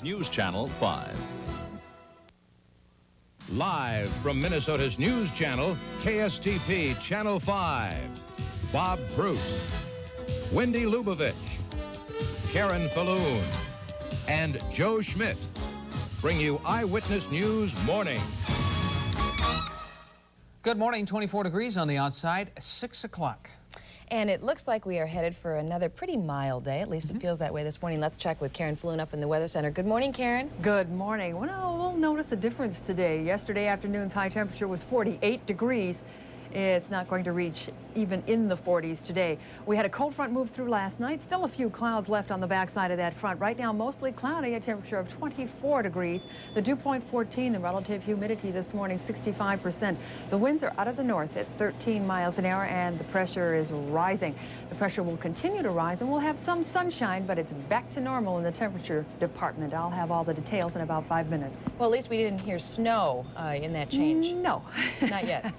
News Channel 5. Live from Minnesota's news channel, KSTP Channel 5. Bob Bruce, Wendy Lubavitch, Karen Falloon, and Joe Schmidt bring you Eyewitness News Morning. Good morning, 24 degrees on the outside, 6 o'clock. And it looks like we are headed for another pretty mild day. At least it feels that way this morning. Let's check with Karen Falloon up in the Weather Center. Good morning, Karen. Good morning. Well, we'll notice a difference today. Yesterday afternoon's high temperature was 48 degrees. It's not going to reach even in the 40s today. We had a cold front move through last night. Still a few clouds left on the backside of that front. Right now, mostly cloudy, a temperature of 24 degrees. The dew point 14, the relative humidity this morning 65%. The winds are out of the north at 13 miles an hour, and the pressure is rising. The pressure will continue to rise, and we'll have some sunshine, but it's back to normal in the temperature department. I'll have all the details in about 5 minutes. Well, at least we didn't hear snow in that change. No. Not yet.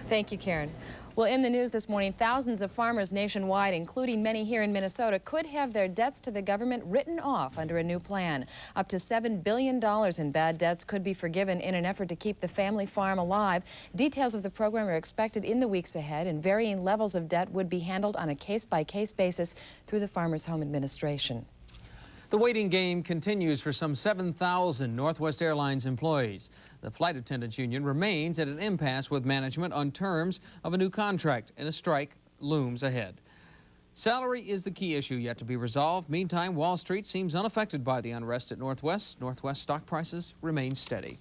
Thank you, Karen. Well, in the news this morning, thousands of farmers nationwide, including many here in Minnesota, could have their debts to the government written off under a new plan. Up to $7 billion in bad debts could be forgiven in an effort to keep the family farm alive. Details of the program are expected in the weeks ahead, and varying levels of debt would be handled on a case-by-case basis through the Farmers Home Administration. The waiting game continues for some 7,000 Northwest Airlines employees. The Flight Attendants Union remains at an impasse with management on terms of a new contract, and a strike looms ahead. Salary is the key issue yet to be resolved. Meantime, Wall Street seems unaffected by the unrest at Northwest. Northwest stock prices remain steady.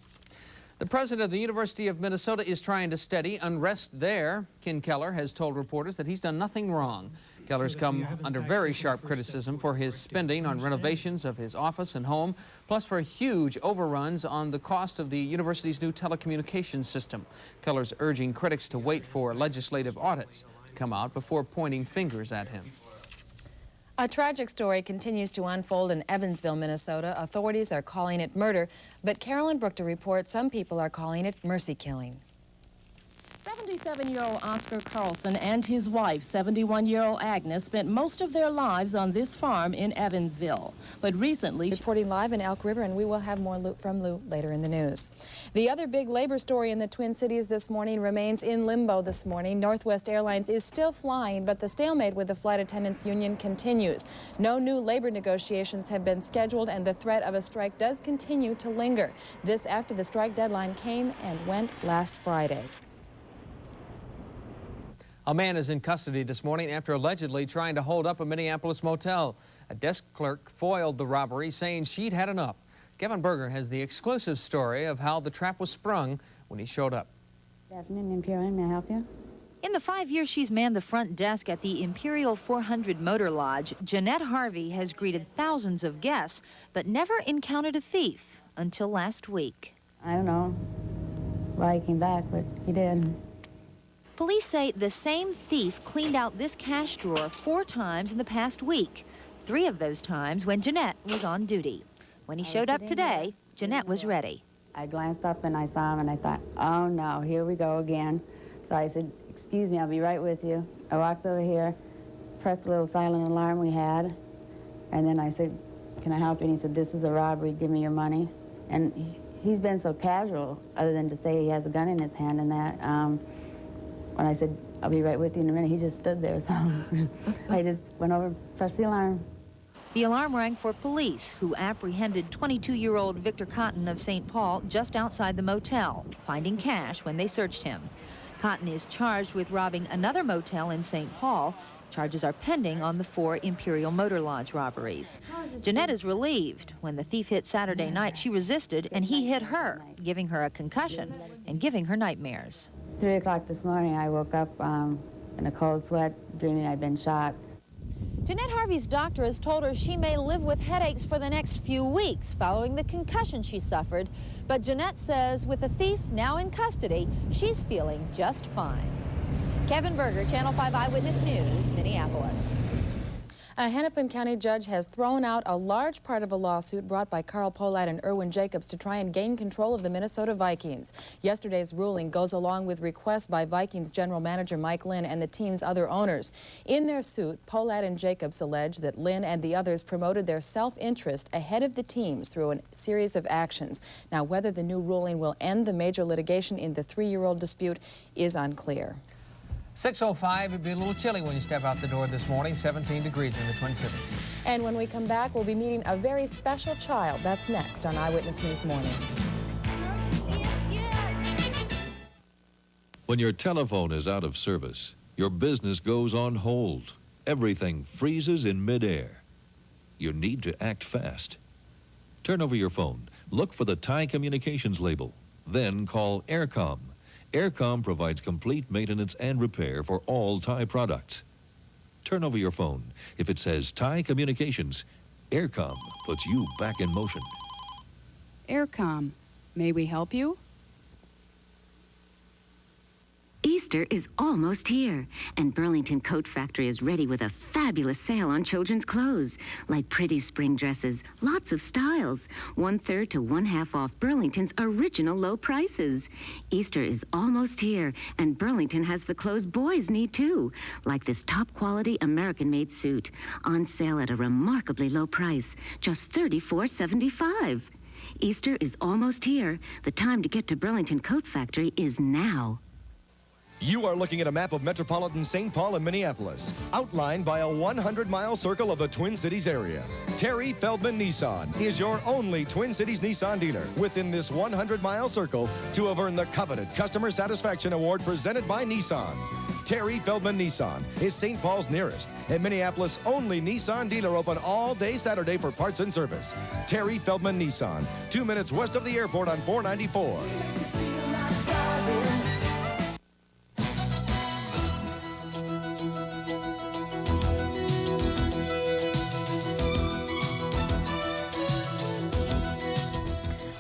The president of the University of Minnesota is trying to steady unrest there. Ken Keller has told reporters that he's done nothing wrong. Keller's come under very sharp criticism for his spending on renovations of his office and home, plus for huge overruns on the cost of the university's new telecommunications system. Keller's urging critics to wait for legislative audits to come out before pointing fingers at him. A tragic story continues to unfold in Evansville, Minnesota. Authorities are calling it murder, but Carolyn Brookter reports some people are calling it mercy killing. 77-year-old Oscar Carlson and his wife, 71-year-old Agnes, spent most of their lives on this farm in Evansville. But recently... Reporting live in Elk River, and we will have more from Lou later in the news. The other big labor story in the Twin Cities this morning remains in limbo this morning. Northwest Airlines is still flying, but the stalemate with the Flight Attendants Union continues. No new labor negotiations have been scheduled, and the threat of a strike does continue to linger. This after the strike deadline came and went last Friday. A man is in custody this morning after allegedly trying to hold up a Minneapolis motel. A desk clerk foiled the robbery, saying she'd had enough. Kevin Berger has the exclusive story of how the trap was sprung when he showed up. Good afternoon, Imperial. May I help you? In the 5 years she's manned the front desk at the Imperial 400 Motor Lodge, Jeanette Harvey has greeted thousands of guests, but never encountered a thief until last week. I don't know why he came back, but he did. Police say the same thief cleaned out this cash drawer 4 times in the past week. 3 of those times when Jeanette was on duty. When he showed up today, Jeanette was ready. I glanced up and I saw him and I thought, oh no, here we go again. So I said, excuse me, I'll be right with you. I walked over here, pressed the little silent alarm we had, and then I said, can I help you? And he said, this is a robbery, give me your money. And he's been so casual, other than to say he has a gun in his hand and that. When I said, I'll be right with you in a minute, he just stood there, so I just went over and pressed the alarm. The alarm rang for police, who apprehended 22-year-old Victor Cotton of St. Paul just outside the motel, finding cash when they searched him. Cotton is charged with robbing another motel in St. Paul. Charges are pending on the 4 Imperial Motor Lodge robberies. Jeanette is relieved. When the thief hit Saturday night, she resisted, and he hit her, giving her a concussion and giving her nightmares. 3 o'clock this morning, I woke up in a cold sweat, dreaming I'd been shot. Jeanette Harvey's doctor has told her she may live with headaches for the next few weeks following the concussion she suffered. But Jeanette says with the thief now in custody, she's feeling just fine. Kevin Berger, Channel 5 Eyewitness News, Minneapolis. A Hennepin County judge has thrown out a large part of a lawsuit brought by Carl Polat and Erwin Jacobs to try and gain control of the Minnesota Vikings. Yesterday's ruling goes along with requests by Vikings general manager Mike Lynn and the team's other owners. In their suit, Polat and Jacobs allege that Lynn and the others promoted their self-interest ahead of the teams through a series of actions. Now, whether the new ruling will end the major litigation in the 3-year-old dispute is unclear. 6:05, it'd be a little chilly when you step out the door this morning, 17 degrees in the Twin Cities. And when we come back, we'll be meeting a very special child. That's next on Eyewitness News Morning. When your telephone is out of service, your business goes on hold. Everything freezes in midair. You need to act fast. Turn over your phone, look for the Thai Communications label, then call Aircom. Aircom provides complete maintenance and repair for all Thai products. Turn over your phone. If it says Thai Communications, Aircom puts you back in motion. Aircom, may we help you? Easter is almost here, and Burlington Coat Factory is ready with a fabulous sale on children's clothes, like pretty spring dresses, lots of styles, 1/3 to 1/2 off Burlington's original low prices. Easter is almost here, and Burlington has the clothes boys need too, like this top-quality American-made suit, on sale at a remarkably low price, just $34.75. Easter is almost here. The time to get to Burlington Coat Factory is now. You are looking at a map of metropolitan St. Paul and Minneapolis, outlined by a 100-mile circle of the Twin Cities area. Terry Feldman Nissan is your only Twin Cities Nissan dealer within this 100-mile circle to have earned the coveted Customer Satisfaction Award presented by Nissan. Terry Feldman Nissan is St. Paul's nearest and Minneapolis' only Nissan dealer open all day Saturday for parts and service. Terry Feldman Nissan, 2 minutes west of the airport on 494.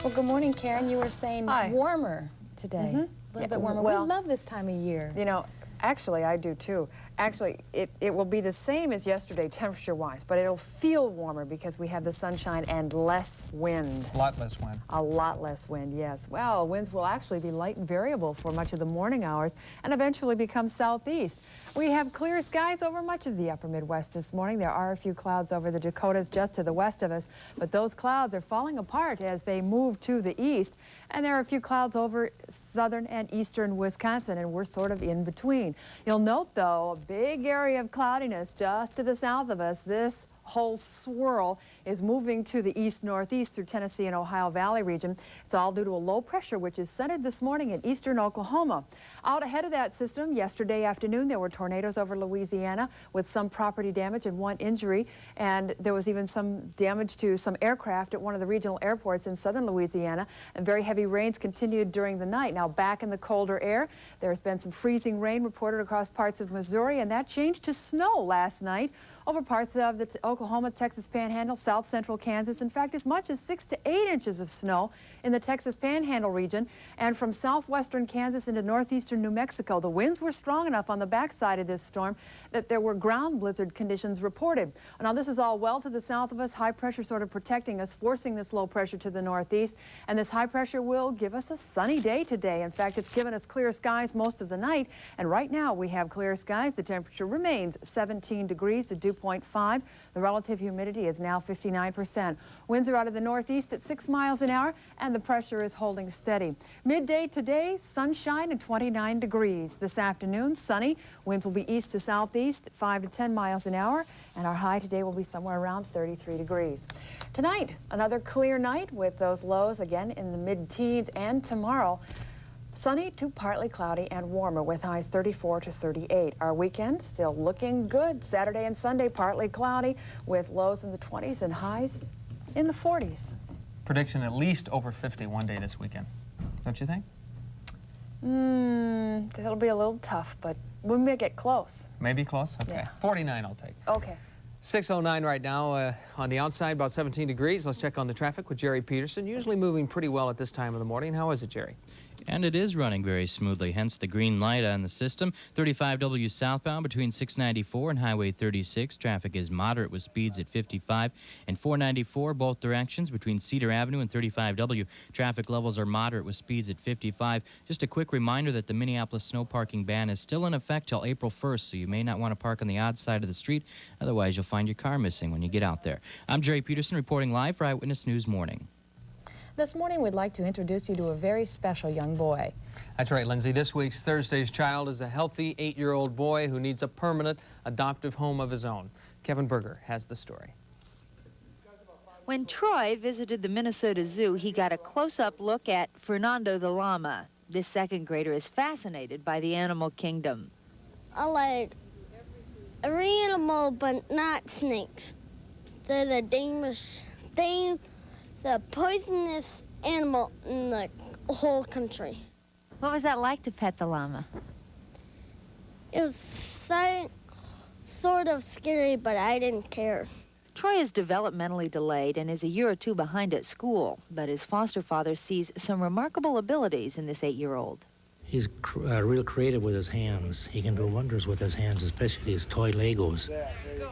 Well, good morning, Karen. You were saying warmer today. A little bit warmer. Well, we love this time of year. You know, actually, I do too. Actually, it will be the same as yesterday temperature-wise, but it'll feel warmer because we have the sunshine and less wind. A lot less wind. A lot less wind, yes. Well, winds will actually be light and variable for much of the morning hours and eventually become southeast. We have clear skies over much of the upper Midwest this morning. There are a few clouds over the Dakotas just to the west of us, but those clouds are falling apart as they move to the east. And there are a few clouds over southern and eastern Wisconsin, and we're sort of in between. You'll note, though, a big area of cloudiness just to the south of us. This whole swirl is moving to the east-northeast through Tennessee and Ohio Valley region. It's all due to a low pressure which is centered this morning in eastern Oklahoma. Out ahead of that system, yesterday afternoon, there were tornadoes over Louisiana with some property damage and 1 injury, and there was even some damage to some aircraft at one of the regional airports in southern Louisiana, and very heavy rains continued during the night. Now back in the colder air, there's been some freezing rain reported across parts of Missouri, and that changed to snow last night over parts of the Oklahoma, Texas Panhandle, south central Kansas. In fact, as much as 6 to 8 inches of snow in the Texas Panhandle region, and from southwestern Kansas into northeastern New Mexico. The winds were strong enough on the backside of this storm that there were ground blizzard conditions reported. Now, this is all well to the south of us, high pressure sort of protecting us, forcing this low pressure to the northeast, and this high pressure will give us a sunny day today. In fact, it's given us clear skies most of the night, and right now we have clear skies. The temperature remains 17 degrees to dew point 5. The relative humidity is now 59%. Winds are out of the northeast at 6 miles an hour, and the pressure is holding steady. Midday today, sunshine and 29 degrees. This afternoon, sunny. Winds will be east to southeast at 5 to 10 miles an hour, and our high today will be somewhere around 33 degrees. Tonight, another clear night with those lows again in the mid-teens, and tomorrow, sunny to partly cloudy and warmer with highs 34 to 38. Our weekend still looking good. Saturday and Sunday partly cloudy with lows in the 20s and highs in the 40s. Prediction at least over 50 one day this weekend. Don't you think? That'll be a little tough, but we may get close. Maybe close? Okay. Yeah. 49 I'll take. Okay. 6:09 right now. On the outside, about 17 degrees. Let's check on the traffic with Jerry Peterson. Usually moving pretty well at this time of the morning. How is it, Jerry? And it is running very smoothly, hence the green light on the system. 35W southbound between 694 and Highway 36. Traffic is moderate with speeds at 55 and 494 both directions between Cedar Avenue and 35W. Traffic levels are moderate with speeds at 55. Just a quick reminder that the Minneapolis snow parking ban is still in effect till April 1st, so you may not want to park on the odd side of the street. Otherwise, you'll find your car missing when you get out there. I'm Jerry Peterson reporting live for Eyewitness News Morning. This morning, we'd like to introduce you to a very special young boy. That's right, Lindsay. This week's Thursday's Child is a healthy 8-year-old boy who needs a permanent adoptive home of his own. Kevin Berger has the story. When Troy visited the Minnesota Zoo, he got a close-up look at Fernando the llama. This second grader is fascinated by the animal kingdom. I like every animal, but not snakes. They're the dangerous thing. The poisonous animal in the whole country. What was that like to pet the llama? It was sort of scary, but I didn't care. Troy is developmentally delayed and is a year or two behind at school, but his foster father sees some remarkable abilities in this 8-year-old. He's real creative with his hands. He can do wonders with his hands, especially his toy Legos.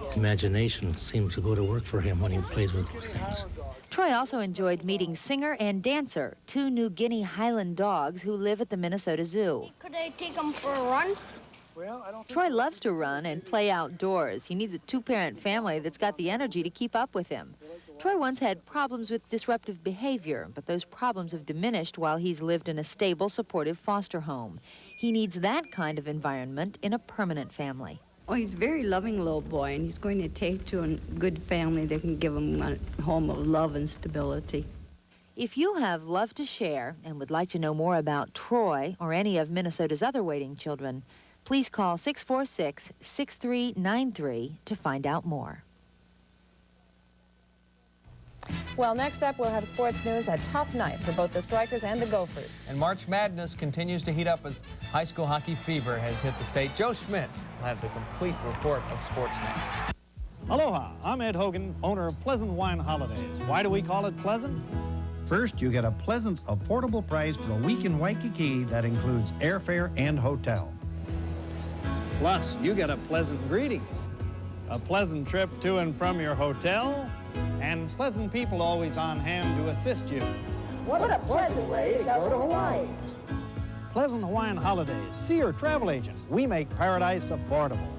His imagination seems to go to work for him when he plays with those things. Troy also enjoyed meeting Singer and Dancer, 2 New Guinea Highland dogs who live at the Minnesota Zoo. Could I take them for a run? Troy loves to run and play outdoors. He needs a 2-parent family that's got the energy to keep up with him. Troy once had problems with disruptive behavior, but those problems have diminished while he's lived in a stable, supportive foster home. He needs that kind of environment in a permanent family. Oh, he's a very loving little boy, and he's going to take to a good family that can give him a home of love and stability. If you have love to share and would like to know more about Troy or any of Minnesota's other waiting children, please call 646-6393 to find out more. Well, next up, we'll have sports news. A tough night for both the Strikers and the Gophers. And March Madness continues to heat up as high school hockey fever has hit the state. Joe Schmidt will have the complete report of sports next. Aloha, I'm Ed Hogan, owner of Pleasant Wine Holidays. Why do we call it pleasant? First, you get a pleasant, affordable price for a week in Waikiki that includes airfare and hotel. Plus, you get a pleasant greeting, a pleasant trip to and from your hotel, and pleasant people always on hand to assist you. What a pleasant way to go to Hawaii. Pleasant Hawaiian Holidays. See your travel agent. We make paradise affordable.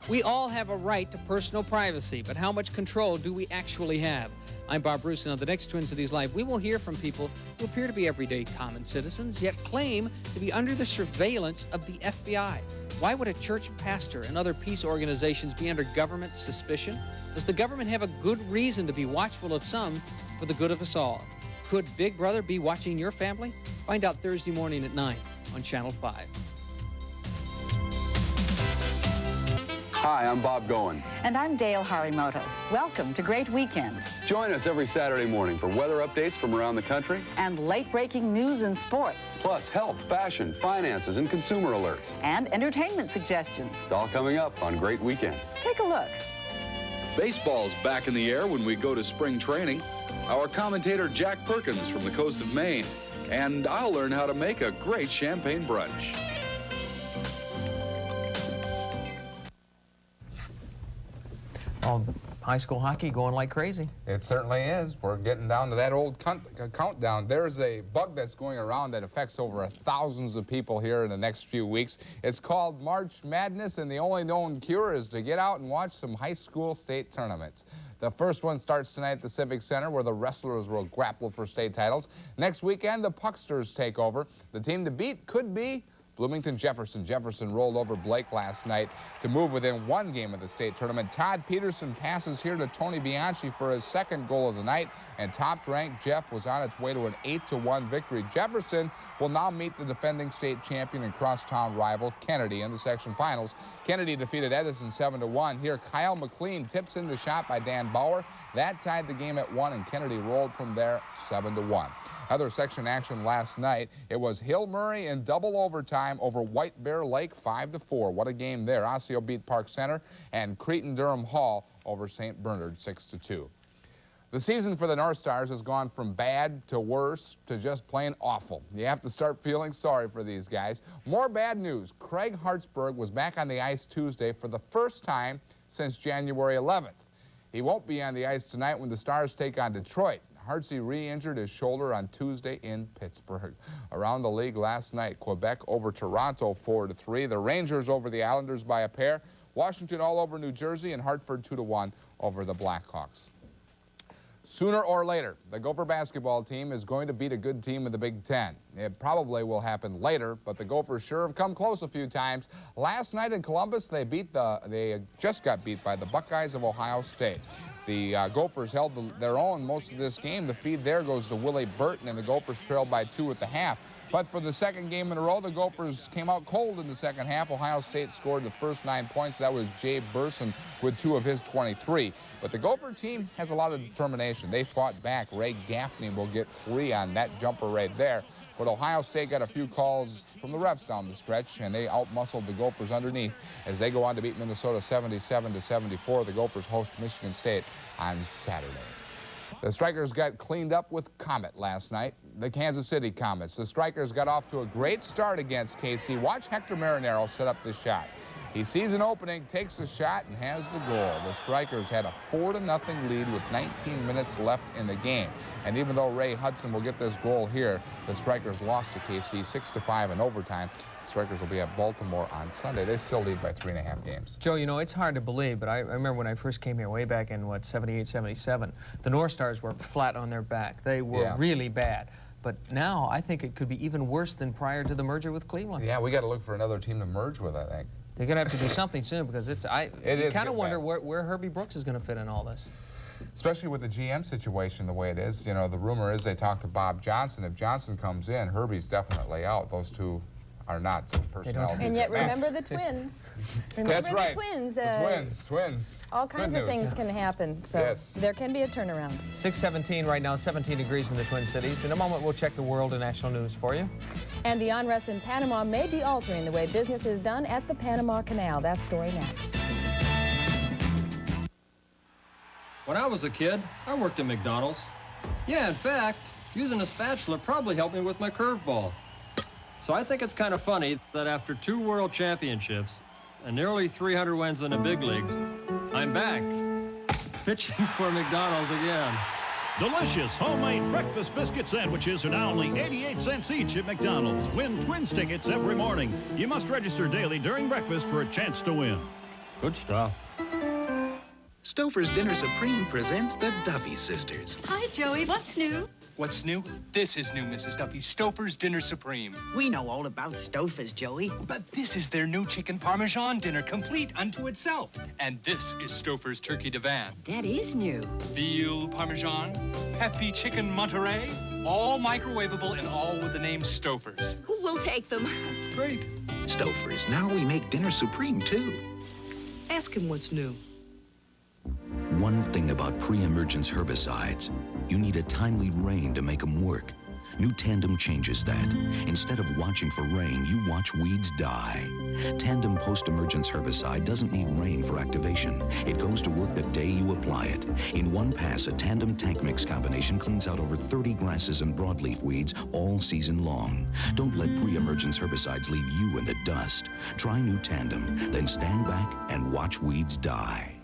We all have a right to personal privacy, but how much control do we actually have? I'm Bob Bruce, and on the next Twin Cities Live, we will hear from people who appear to be everyday common citizens, yet claim to be under the surveillance of the FBI. Why would a church pastor and other peace organizations be under government suspicion? Does the government have a good reason to be watchful of some for the good of us all? Could Big Brother be watching your family? Find out Thursday morning at 9 on Channel 5. Hi, I'm Bob Goen. And I'm Dale Harimoto. Welcome to Great Weekend. Join us every Saturday morning for weather updates from around the country. And late-breaking news and sports. Plus health, fashion, finances, and consumer alerts. And entertainment suggestions. It's all coming up on Great Weekend. Take a look. Baseball's back in the air when we go to spring training. Our commentator Jack Perkins from the coast of Maine. And I'll learn how to make a great champagne brunch. Oh, high school hockey going like crazy. It certainly is. We're getting down to that old countdown. There's a bug that's going around that affects over thousands of people here in the next few weeks. It's called March Madness, and the only known cure is to get out and watch some high school state tournaments. The first one starts tonight at the Civic Center, where the wrestlers will grapple for state titles. Next weekend, the Pucksters take over. The team to beat could be Bloomington Jefferson. Jefferson rolled over Blake last night to move within 1 game of the state tournament. Todd Peterson passes here to Tony Bianchi for his 2nd goal of the night, and top-ranked Jeff was on its way to an 8-1 victory. Jefferson will now meet the defending state champion and crosstown rival Kennedy in the section finals. Kennedy defeated Edison 7-1. Here, Kyle McLean tips in the shot by Dan Bauer. That tied the game at 1, and Kennedy rolled from there 7-1. Other section action last night, it was Hill Murray in double overtime over White Bear Lake 5-4. What a game there. Osseo beat Park Center, and Cretin Durham Hall over St. Bernard 6-2. The season for the North Stars has gone from bad to worse to just plain awful. You have to start feeling sorry for these guys. More bad news. Craig Hartsburg was back on the ice Tuesday for the first time since January 11th. He won't be on the ice tonight when the Stars take on Detroit. Hartsey re-injured his shoulder on Tuesday in Pittsburgh. Around the league last night, Quebec over Toronto 4-3. The Rangers over the Islanders by a pair. Washington all over New Jersey, and Hartford 2-1 over the Blackhawks. Sooner or later, the Gopher basketball team is going to beat a good team in the Big Ten. It probably will happen later, but the Gophers sure have come close a few times. Last night in Columbus, they just got beat by the Buckeyes of Ohio State. The Gophers held their own most of this game. The feed there goes to Willie Burton, and the Gophers trailed by 2 at the half. But for the second game in a row, the Gophers came out cold in the second half. Ohio State scored the first 9 points. That was Jay Burson with 2 of his 23. But the Gopher team has a lot of determination. They fought back. Ray Gaffney will get 3 on that jumper right there. But Ohio State got a few calls from the refs down the stretch, and they outmuscled the Gophers underneath as they go on to beat Minnesota 77-74. The Gophers host Michigan State on Saturday. The Strikers got cleaned up with Comet last night. The Kansas City Comets. The Strikers got off to a great start against KC. Watch Hector Marinero set up the shot. He sees an opening, takes the shot, and has the goal. The Strikers had a 4-0 lead with 19 minutes left in the game. And even though Ray Hudson will get this goal here, the Strikers lost to KC 6-5 in overtime. The Strikers will be at Baltimore on Sunday. They still lead by 3.5 games. Joe, you know, it's hard to believe, but I remember when I first came here way back in, 78, 77, the North Stars were flat on their back. They were really bad. But now I think it could be even worse than prior to the merger with Cleveland. Yeah, we got to look for another team to merge with, I think. They're going to have to do something soon because you kind of wonder where Herbie Brooks is going to fit in all this. Especially with the GM situation the way it is. You know, the rumor is they talked to Bob Johnson. If Johnson comes in, Herbie's definitely out. Those two are not some personalities. And yet remember the Twins. Remember That's right. The Twins. The Twins. All kinds of things can happen. So there can be a turnaround. 6:17 right now, 17 degrees in the Twin Cities. In a moment, we'll check the world and national news for you. And the unrest in Panama may be altering the way business is done at the Panama Canal. That story next. When I was a kid, I worked at McDonald's. Yeah, in fact, using a spatula probably helped me with my curveball. So I think it's kind of funny that after 2 world championships and nearly 300 wins in the big leagues, I'm back, pitching for McDonald's again. Delicious homemade breakfast biscuit sandwiches are now only 88 cents each at McDonald's. Win Twins tickets every morning. You must register daily during breakfast for a chance to win. Good stuff. Stouffer's Dinner Supreme presents the Duffy Sisters. Hi, Joey. What's new? What's new? This is new, Mrs. Duffy. Stouffer's Dinner Supreme. We know all about Stouffer's, Joey. But this is their new chicken parmesan dinner, complete unto itself. And this is Stouffer's Turkey Divan. That is new. Veal parmesan, peppy chicken Monterey, all microwavable and all with the name Stouffer's. Who will take them? Great. Stouffer's. Now we make Dinner Supreme, too. Ask him what's new. One thing about pre-emergence herbicides, you need a timely rain to make them work. New Tandem changes that. Instead of watching for rain, you watch weeds die. Tandem post-emergence herbicide doesn't need rain for activation. It goes to work the day you apply it. In one pass, a Tandem tank mix combination cleans out over 30 grasses and broadleaf weeds all season long. Don't let pre-emergence herbicides leave you in the dust. Try New Tandem, then stand back and watch weeds die.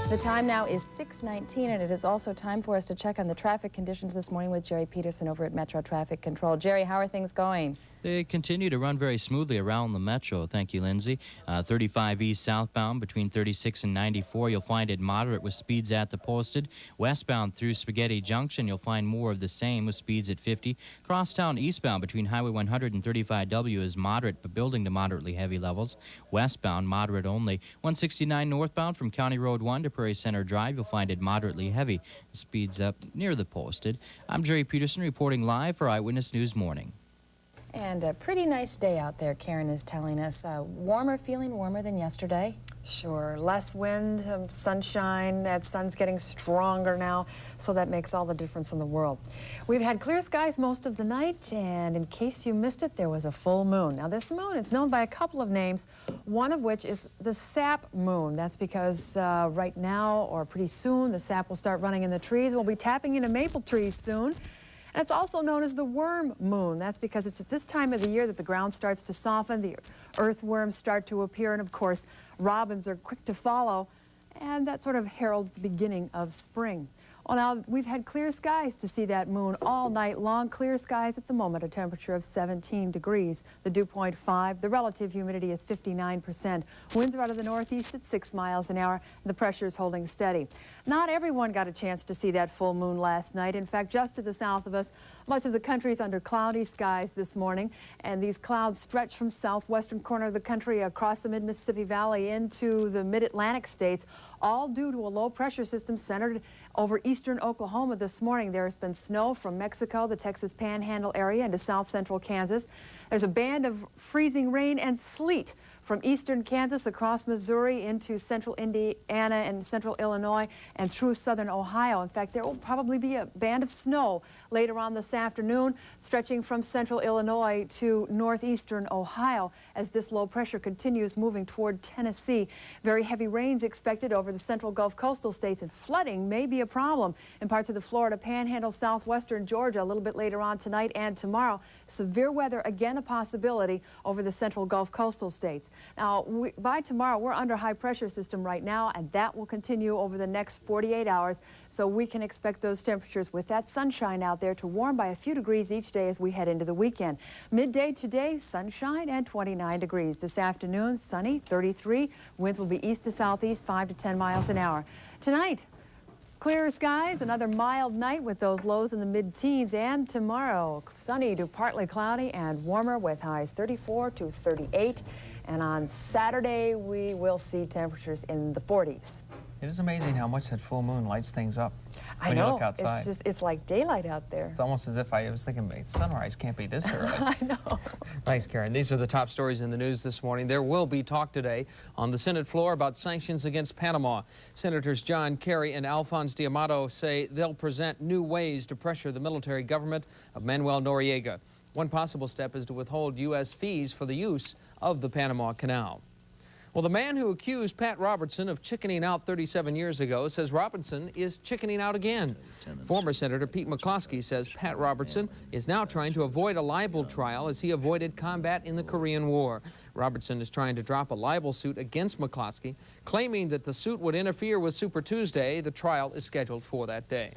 The time now is 6:19, and it is also time for us to check on the traffic conditions this morning with Jerry Peterson over at Metro Traffic Control. Jerry, how are things going? They continue to run very smoothly around the metro. Thank you, Lindsay. 35 east southbound between 36 and 94. You'll find it moderate with speeds at the posted. Westbound through Spaghetti Junction, you'll find more of the same with speeds at 50. Crosstown eastbound between Highway 100 and 35W is moderate but building to moderately heavy levels. Westbound, moderate only. 169 northbound from County Road 1 to Prairie Center Drive, you'll find it moderately heavy. Speeds up near the posted. I'm Jerry Peterson reporting live for Eyewitness News Morning. And a pretty nice day out there, Karen is telling us. Feeling warmer than yesterday. Sure, less wind, sunshine. That sun's getting stronger now, so that makes all the difference in the world. We've had clear skies most of the night, and in case you missed it, there was a full moon. Now this moon is known by a couple of names, one of which is the sap moon. That's because right now, or pretty soon, the sap will start running in the trees. We'll be tapping into maple trees soon. And it's also known as the worm moon. That's because it's at this time of the year that the ground starts to soften, the earthworms start to appear, and of course, robins are quick to follow, and that sort of heralds the beginning of spring. Well, now, we've had clear skies to see that moon all night long. Clear skies at the moment, a temperature of 17 degrees. The dew point 5. The relative humidity is 59%. Winds are out of the northeast at 6 miles an hour. The pressure is holding steady. Not everyone got a chance to see that full moon last night. In fact, just to the south of us, much of the country is under cloudy skies this morning. And these clouds stretch from southwestern corner of the country across the mid-Mississippi Valley into the mid-Atlantic states, all due to a low pressure system centered over eastern Oklahoma this morning. There has been snow from Mexico, the Texas Panhandle area, into south central Kansas. There's a band of freezing rain and sleet from eastern Kansas across Missouri into central Indiana and central Illinois and through southern Ohio. In fact, there will probably be a band of snow later on this afternoon, stretching from central Illinois to northeastern Ohio as this low pressure continues moving toward Tennessee. Very heavy rains expected over the central Gulf coastal states, and flooding may be a problem in parts of the Florida Panhandle, southwestern Georgia a little bit later on tonight and tomorrow. Severe weather, again, a possibility over the central Gulf coastal states. Now, by tomorrow, we're under high pressure system right now, and that will continue over the next 48 hours. So we can expect those temperatures with that sunshine out there to warm by a few degrees each day as we head into the weekend. Midday today, sunshine and 29 degrees. This afternoon, sunny, 33. Winds will be east to southeast, 5 to 10 miles an hour. Tonight, clear skies, another mild night with those lows in the mid-teens, and tomorrow, sunny to partly cloudy and warmer with highs 34 to 38. And on Saturday, we will see temperatures in the 40s. It is amazing how much that full moon lights things up I when know. you look outside. It's like daylight out there. It's almost as if I was thinking, sunrise can't be this early. I know. Thanks, Karen. These are the top stories in the news this morning. There will be talk today on the Senate floor about sanctions against Panama. Senators John Kerry and Alphonse D'Amato say they'll present new ways to pressure the military government of Manuel Noriega. One possible step is to withhold U.S. fees for the use of the Panama Canal. Well, the man who accused Pat Robertson of chickening out 37 years ago says Robertson is chickening out again. Former Senator Pete McCloskey says Pat Robertson is now trying to avoid a libel trial as he avoided combat in the Korean War. Robertson is trying to drop a libel suit against McCloskey, claiming that the suit would interfere with Super Tuesday. The trial is scheduled for that day.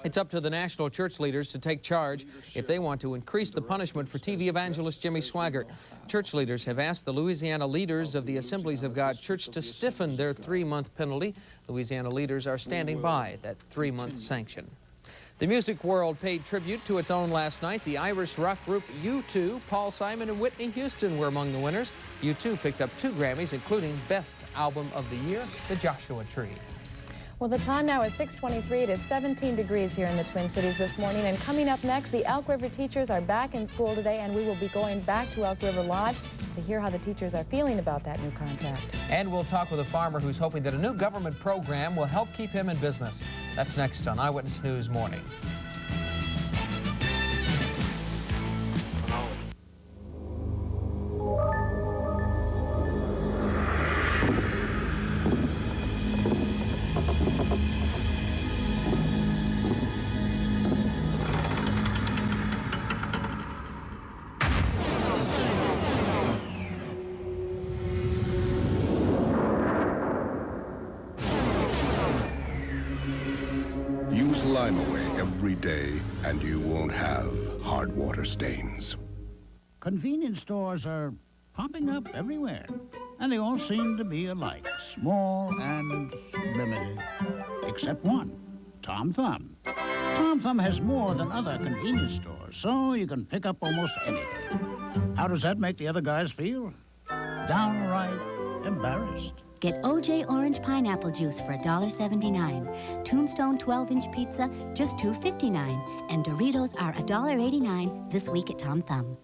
It's up to the national church leaders to take charge if they want to increase the punishment for TV evangelist Jimmy Swaggart. Church leaders have asked the Louisiana leaders of the Assemblies of God Church to stiffen their 3-month penalty. Louisiana leaders are standing by that 3-month sanction. The music world paid tribute to its own last night. The Irish rock group U2, Paul Simon and Whitney Houston were among the winners. U2 picked up 2 Grammys, including Best Album of the Year, The Joshua Tree. Well, the time now is 6:23. It is 17 degrees here in the Twin Cities this morning. And coming up next, the Elk River teachers are back in school today, and we will be going back to Elk River Live to hear how the teachers are feeling about that new contract. And we'll talk with a farmer who's hoping that a new government program will help keep him in business. That's next on Eyewitness News Morning. Use Lime Away every day, and you won't have hard water stains. Convenience stores are popping up everywhere, and they all seem to be alike, small and limited, except one, Tom Thumb. Tom Thumb has more than other convenience stores, so you can pick up almost anything. How does that make the other guys feel? Downright embarrassed. Get OJ Orange Pineapple Juice for $1.79. Tombstone 12-inch pizza, just $2.59. And Doritos are $1.89 this week at Tom Thumb.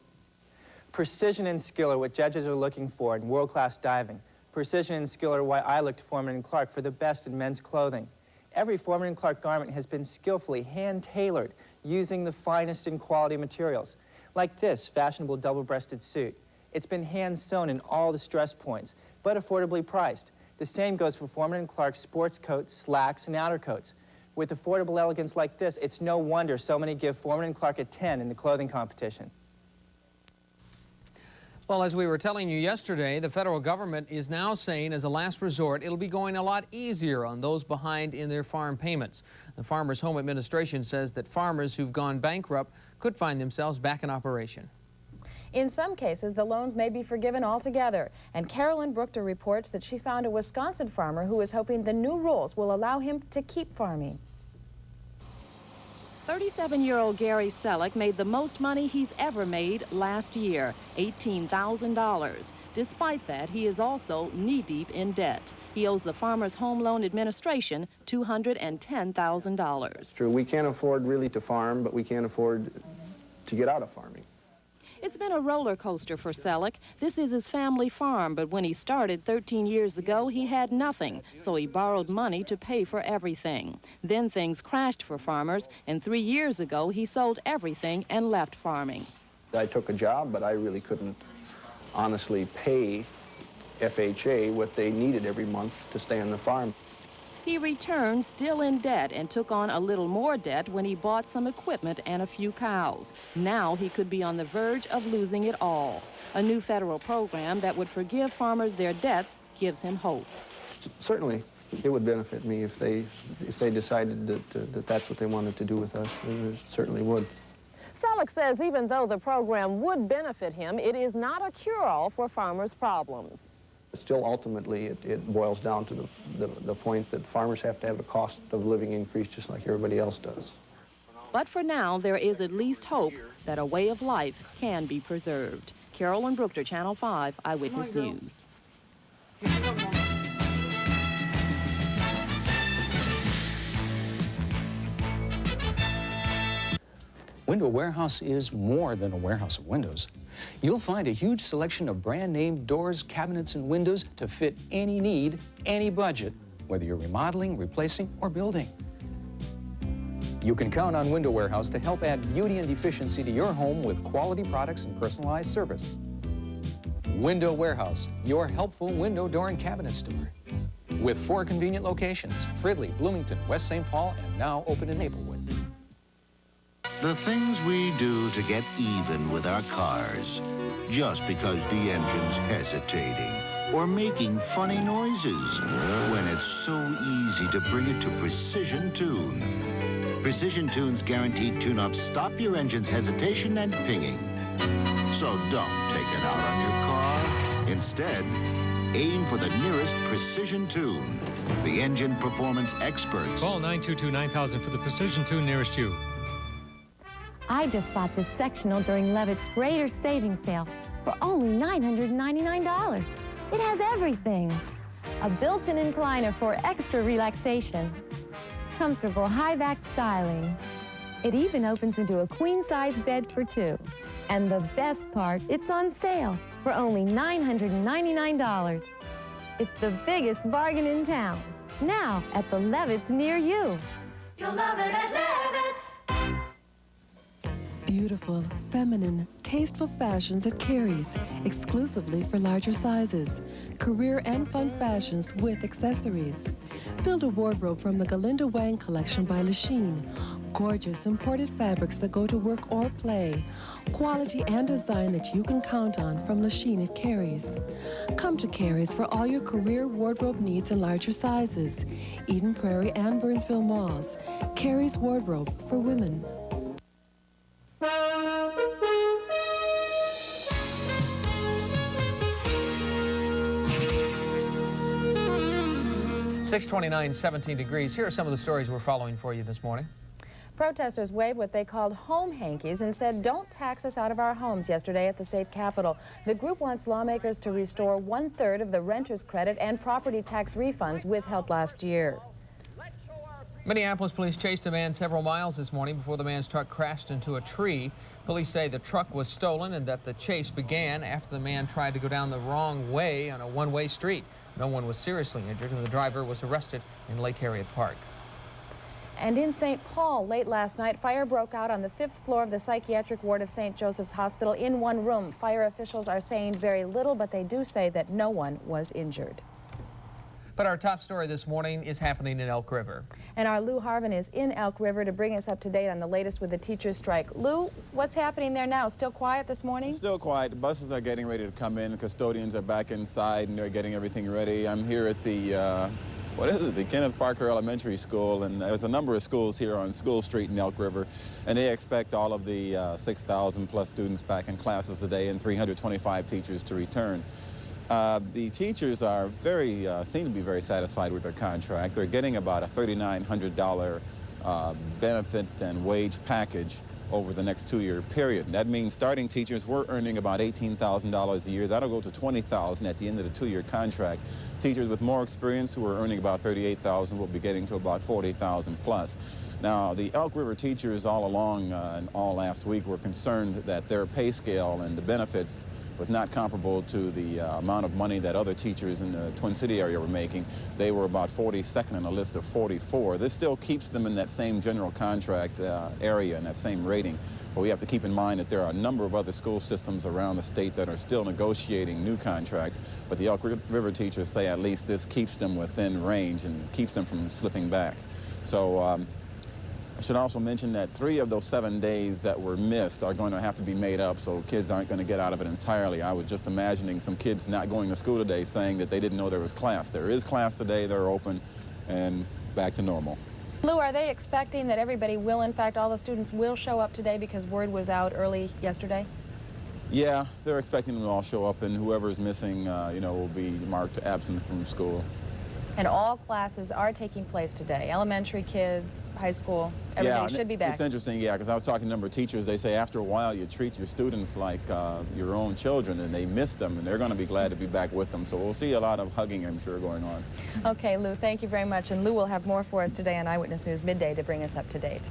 Precision and skill are what judges are looking for in world-class diving. Precision and skill are why I look to Foreman & Clark for the best in men's clothing. Every Foreman & Clark garment has been skillfully hand-tailored using the finest in quality materials. Like this fashionable double-breasted suit. It's been hand-sewn in all the stress points, but affordably priced. The same goes for Foreman & Clark sports coats, slacks, and outer coats. With affordable elegance like this, it's no wonder so many give Foreman & Clark a 10 in the clothing competition. Well, as we were telling you yesterday, the federal government is now saying as a last resort, it'll be going a lot easier on those behind in their farm payments. The Farmers Home Administration says that farmers who've gone bankrupt could find themselves back in operation. In some cases, the loans may be forgiven altogether. And Carolyn Bruchter reports that she found a Wisconsin farmer who is hoping the new rules will allow him to keep farming. 37-year-old Gary Selleck made the most money he's ever made last year, $18,000. Despite that, he is also knee-deep in debt. He owes the Farmers Home Loan Administration $210,000. True, we can't afford really to farm, but we can't afford to get out of farming. It's been a roller coaster for Selleck. This is his family farm, but when he started 13 years ago, he had nothing, so he borrowed money to pay for everything. Then things crashed for farmers, and 3 years ago, he sold everything and left farming. I took a job, but I really couldn't honestly pay FHA what they needed every month to stay on the farm. He returned still in debt and took on a little more debt when he bought some equipment and a few cows. Now he could be on the verge of losing it all. A new federal program that would forgive farmers their debts gives him hope. Certainly, it would benefit me if they decided that that's what they wanted to do with us. It certainly would. Selleck says even though the program would benefit him, it is not a cure-all for farmers' problems. Still, ultimately, it boils down to the point that farmers have to have a cost of living increase just like everybody else does. But for now, there is at least hope that a way of life can be preserved. Carolyn Bruchter, Channel 5 Eyewitness News. Window Warehouse is more than a warehouse of windows. You'll find a huge selection of brand-name doors, cabinets, and windows to fit any need, any budget, whether you're remodeling, replacing, or building. You can count on Window Warehouse to help add beauty and efficiency to your home with quality products and personalized service. Window Warehouse, your helpful window, door, and cabinet store. With 4 convenient locations, Fridley, Bloomington, West St. Paul, and now open in Maplewood. The things we do to get even with our cars, just because the engine's hesitating or making funny noises, when it's so easy to bring it to Precision Tune. Precision Tune's guaranteed tune-ups stop your engine's hesitation and pinging. So don't take it out on your car. Instead, aim for the nearest Precision Tune, the engine performance experts. Call 922-9000 for the Precision Tune nearest you. I just bought this sectional during Levitt's Greater Savings Sale for only $999. It has everything. A built-in incliner for extra relaxation, comfortable high-back styling. It even opens into a queen-size bed for 2. And the best part, it's on sale for only $999. It's the biggest bargain in town. Now at the Levitt's near you. You'll love it at Levitt's. Beautiful, feminine, tasteful fashions at Carey's, exclusively for larger sizes. Career and fun fashions with accessories. Build a wardrobe from the Galinda Wang collection by Lachine. Gorgeous imported fabrics that go to work or play. Quality and design that you can count on from Lachine at Carey's. Come to Carey's for all your career wardrobe needs in larger sizes. Eden Prairie and Burnsville Malls. Carey's Wardrobe for women. 629, 17 degrees. Here are some of the stories we're following for you this morning. Protesters waved what they called home hankies and said, "Don't tax us out of our homes," yesterday at the state capitol. The group wants lawmakers to restore 1/3 of the renter's credit and property tax refunds withheld last year. Minneapolis police chased a man several miles this morning before the man's truck crashed into a tree. Police say the truck was stolen and that the chase began after the man tried to go down the wrong way on a one-way street. No one was seriously injured, and the driver was arrested in Lake Harriet Park. And in St. Paul, late last night, fire broke out on the 5th floor of the psychiatric ward of St. Joseph's Hospital in one room. Fire officials are saying very little, but they do say that no one was injured. But our top story this morning is happening in Elk River. And our Lou Harvin is in Elk River to bring us up to date on the latest with the teachers' strike. Lou, what's happening there now? Still quiet this morning? Still quiet. The buses are getting ready to come in. The custodians are back inside and they're getting everything ready. I'm here at the the Kenneth Parker Elementary School, and there's a number of schools here on School Street in Elk River, and they expect all of the 6,000 plus students back in classes today and 325 teachers to return. The teachers are seem to be very satisfied with their contract. They're getting about a $3,900 benefit and wage package over the next 2-year period. That means starting teachers were earning about $18,000 a year. That'll go to $20,000 at the end of the 2-year contract. Teachers with more experience who are earning about $38,000 will be getting to about $40,000 plus. Now, the Elk River teachers all along and all last week were concerned that their pay scale and the benefits was not comparable to the amount of money that other teachers in the Twin City area were making. They were about 42nd on a list of 44. This still keeps them in that same general contract area and that same rating. But we have to keep in mind that there are a number of other school systems around the state that are still negotiating new contracts. But the Elk River teachers say at least this keeps them within range and keeps them from slipping back. So I should also mention that 3 of those 7 days that were missed are going to have to be made up, so kids aren't going to get out of it entirely. I was just imagining some kids not going to school today saying that they didn't know there was class. There is class today, they're open, and back to normal. Lou, are they expecting that everybody will, in fact, all the students will show up today because word was out early yesterday? Yeah, they're expecting them to all show up, and whoever's missing, will be marked absent from school. And all classes are taking place today. Elementary kids, high school, everybody should be back. It's interesting, yeah, because I was talking to a number of teachers. They say after a while you treat your students like your own children, and they miss them, and they're going to be glad to be back with them. So we'll see a lot of hugging, I'm sure, going on. Okay, Lou, thank you very much. And Lou will have more for us today on Eyewitness News Midday to bring us up to date.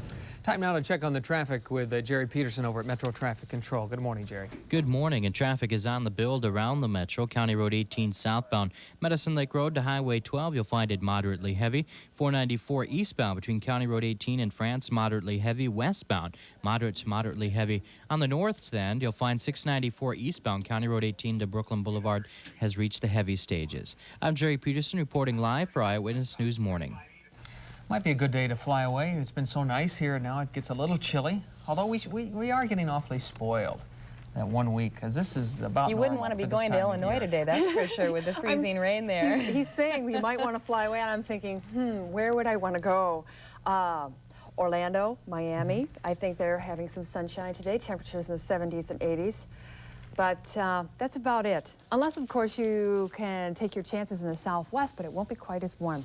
Time now to check on the traffic with Jerry Peterson over at Metro Traffic Control. Good morning, Jerry. Good morning, and traffic is on the build around the Metro. County Road 18 southbound, Medicine Lake Road to Highway 12, you'll find it moderately heavy. 494 eastbound between County Road 18 and France, moderately heavy. Westbound, moderate to moderately heavy. On the north end, you'll find 694 eastbound, County Road 18 to Brooklyn Boulevard has reached the heavy stages. I'm Jerry Peterson reporting live for Eyewitness News Morning. Might be a good day to fly away. It's been so nice here. Now it gets a little chilly, although we are getting awfully spoiled that 1 week, because this is about You wouldn't want to be going to Illinois today, that's for sure, with the freezing rain there. He's saying we might want to fly away, and I'm thinking, where would I want to go? Orlando, Miami. I think they're having some sunshine today, temperatures in the 70s and 80s. But that's about it. Unless, of course, you can take your chances in the southwest, but it won't be quite as warm.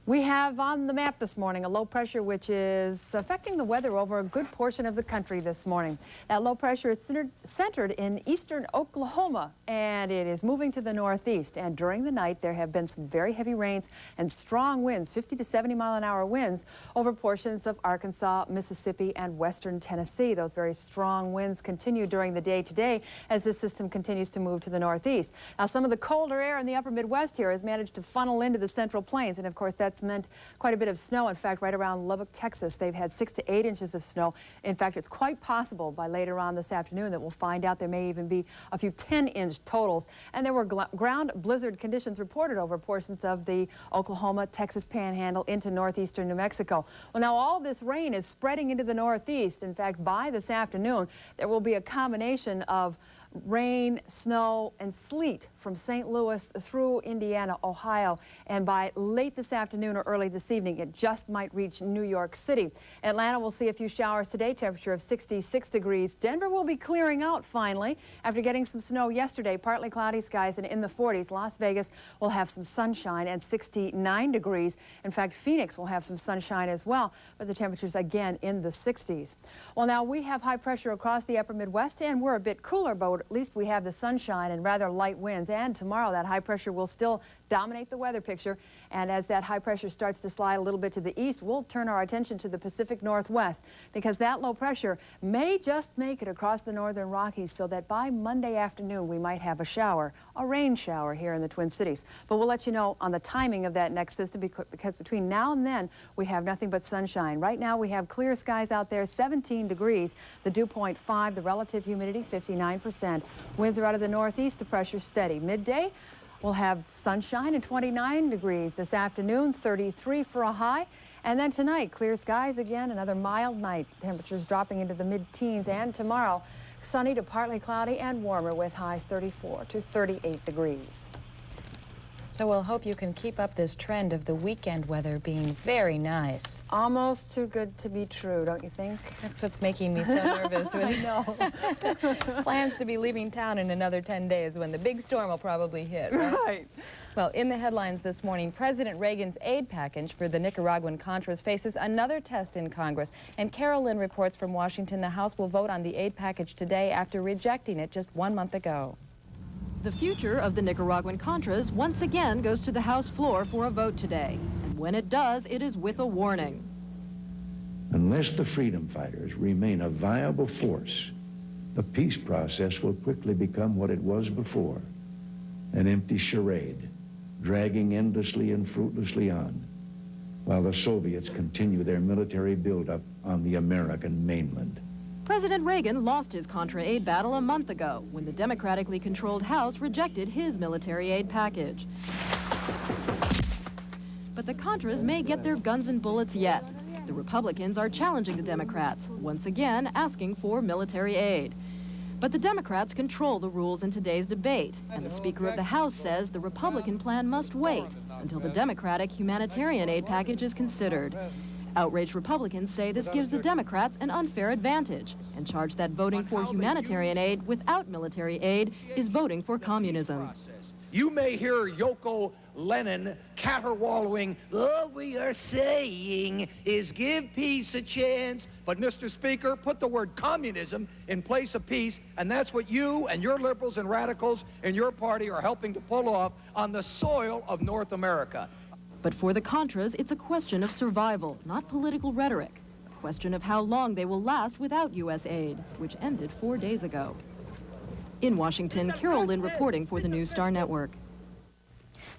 We have on the map this morning a low pressure which is affecting the weather over a good portion of the country this morning. That low pressure is centered in eastern Oklahoma, and it is moving to the northeast. And during the night, there have been some very heavy rains and strong winds, 50 to 70 mile an hour winds over portions of Arkansas, Mississippi, and western Tennessee. Those very strong winds continue during the day today as this system continues to move to the northeast. Now, some of the colder air in the upper Midwest here has managed to funnel into the central plains, and of course, that's meant quite a bit of snow. In fact, right around Lubbock, Texas, they've had 6 to 8 inches of snow. In fact, it's quite possible by later on this afternoon that we'll find out there may even be a few 10-inch totals. And there were ground blizzard conditions reported over portions of the Oklahoma, Texas panhandle into northeastern New Mexico. Well, now all this rain is spreading into the northeast. In fact, by this afternoon, there will be a combination of rain, snow, and sleet from St. Louis through Indiana, Ohio, and by late this afternoon or early this evening, it just might reach New York City. Atlanta will see a few showers today, temperature of 66 degrees. Denver will be clearing out finally after getting some snow yesterday, partly cloudy skies and in the 40s. Las Vegas will have some sunshine and 69 degrees. In fact, Phoenix will have some sunshine as well, but the temperatures again in the 60s. Well, now we have high pressure across the upper Midwest, and we're a bit cooler, but road. At least we have the sunshine and rather light winds. And tomorrow that high pressure will still dominate the weather picture. And as that high pressure starts to slide a little bit to the east, we'll turn our attention to the Pacific Northwest, because that low pressure may just make it across the northern Rockies, so that by Monday afternoon we might have a shower, a rain shower here in the Twin Cities. But we'll let you know on the timing of that next system, because between now and then we have nothing but sunshine. Right now we have clear skies out there, 17 degrees, the dew point 5, the relative humidity 59%. Winds are out of the northeast, the pressure's steady. Midday, we'll have sunshine and 29 degrees. This afternoon, 33 for a high. And then tonight, clear skies again, another mild night. Temperatures dropping into the mid-teens. And tomorrow, sunny to partly cloudy and warmer with highs 34 to 38 degrees. So we'll hope you can keep up this trend of the weekend weather being very nice. Almost too good to be true, don't you think? That's what's making me so nervous. I know. Plans to be leaving town in another 10 days when the big storm will probably hit, right? Right. Well, in the headlines this morning, President Reagan's aid package for the Nicaraguan Contras faces another test in Congress. And Carol Lynn reports from Washington the House will vote on the aid package today after rejecting it just 1 month ago. The future of the Nicaraguan Contras once again goes to the House floor for a vote today. And when it does, it is with a warning. Unless the freedom fighters remain a viable force, the peace process will quickly become what it was before, an empty charade, dragging endlessly and fruitlessly on, while the Soviets continue their military buildup on the American mainland. President Reagan lost his Contra aid battle a month ago when the democratically controlled House rejected his military aid package. But the Contras may get their guns and bullets yet. The Republicans are challenging the Democrats, once again asking for military aid. But the Democrats control the rules in today's debate, and the Speaker of the House says the Republican plan must wait until the Democratic humanitarian aid package is considered. Outraged Republicans say this gives the Democrats an unfair advantage and charge that voting for humanitarian aid without military aid is voting for communism. You may hear Yoko Lennon caterwauling, all we are saying is give peace a chance. But, Mr. Speaker, put the word communism in place of peace, and that's what you and your liberals and radicals in your party are helping to pull off on the soil of North America. But for the Contras, it's a question of survival, not political rhetoric. A question of how long they will last without U.S. aid, which ended 4 days ago. In Washington, Carol Lynn reporting for the News Star Network.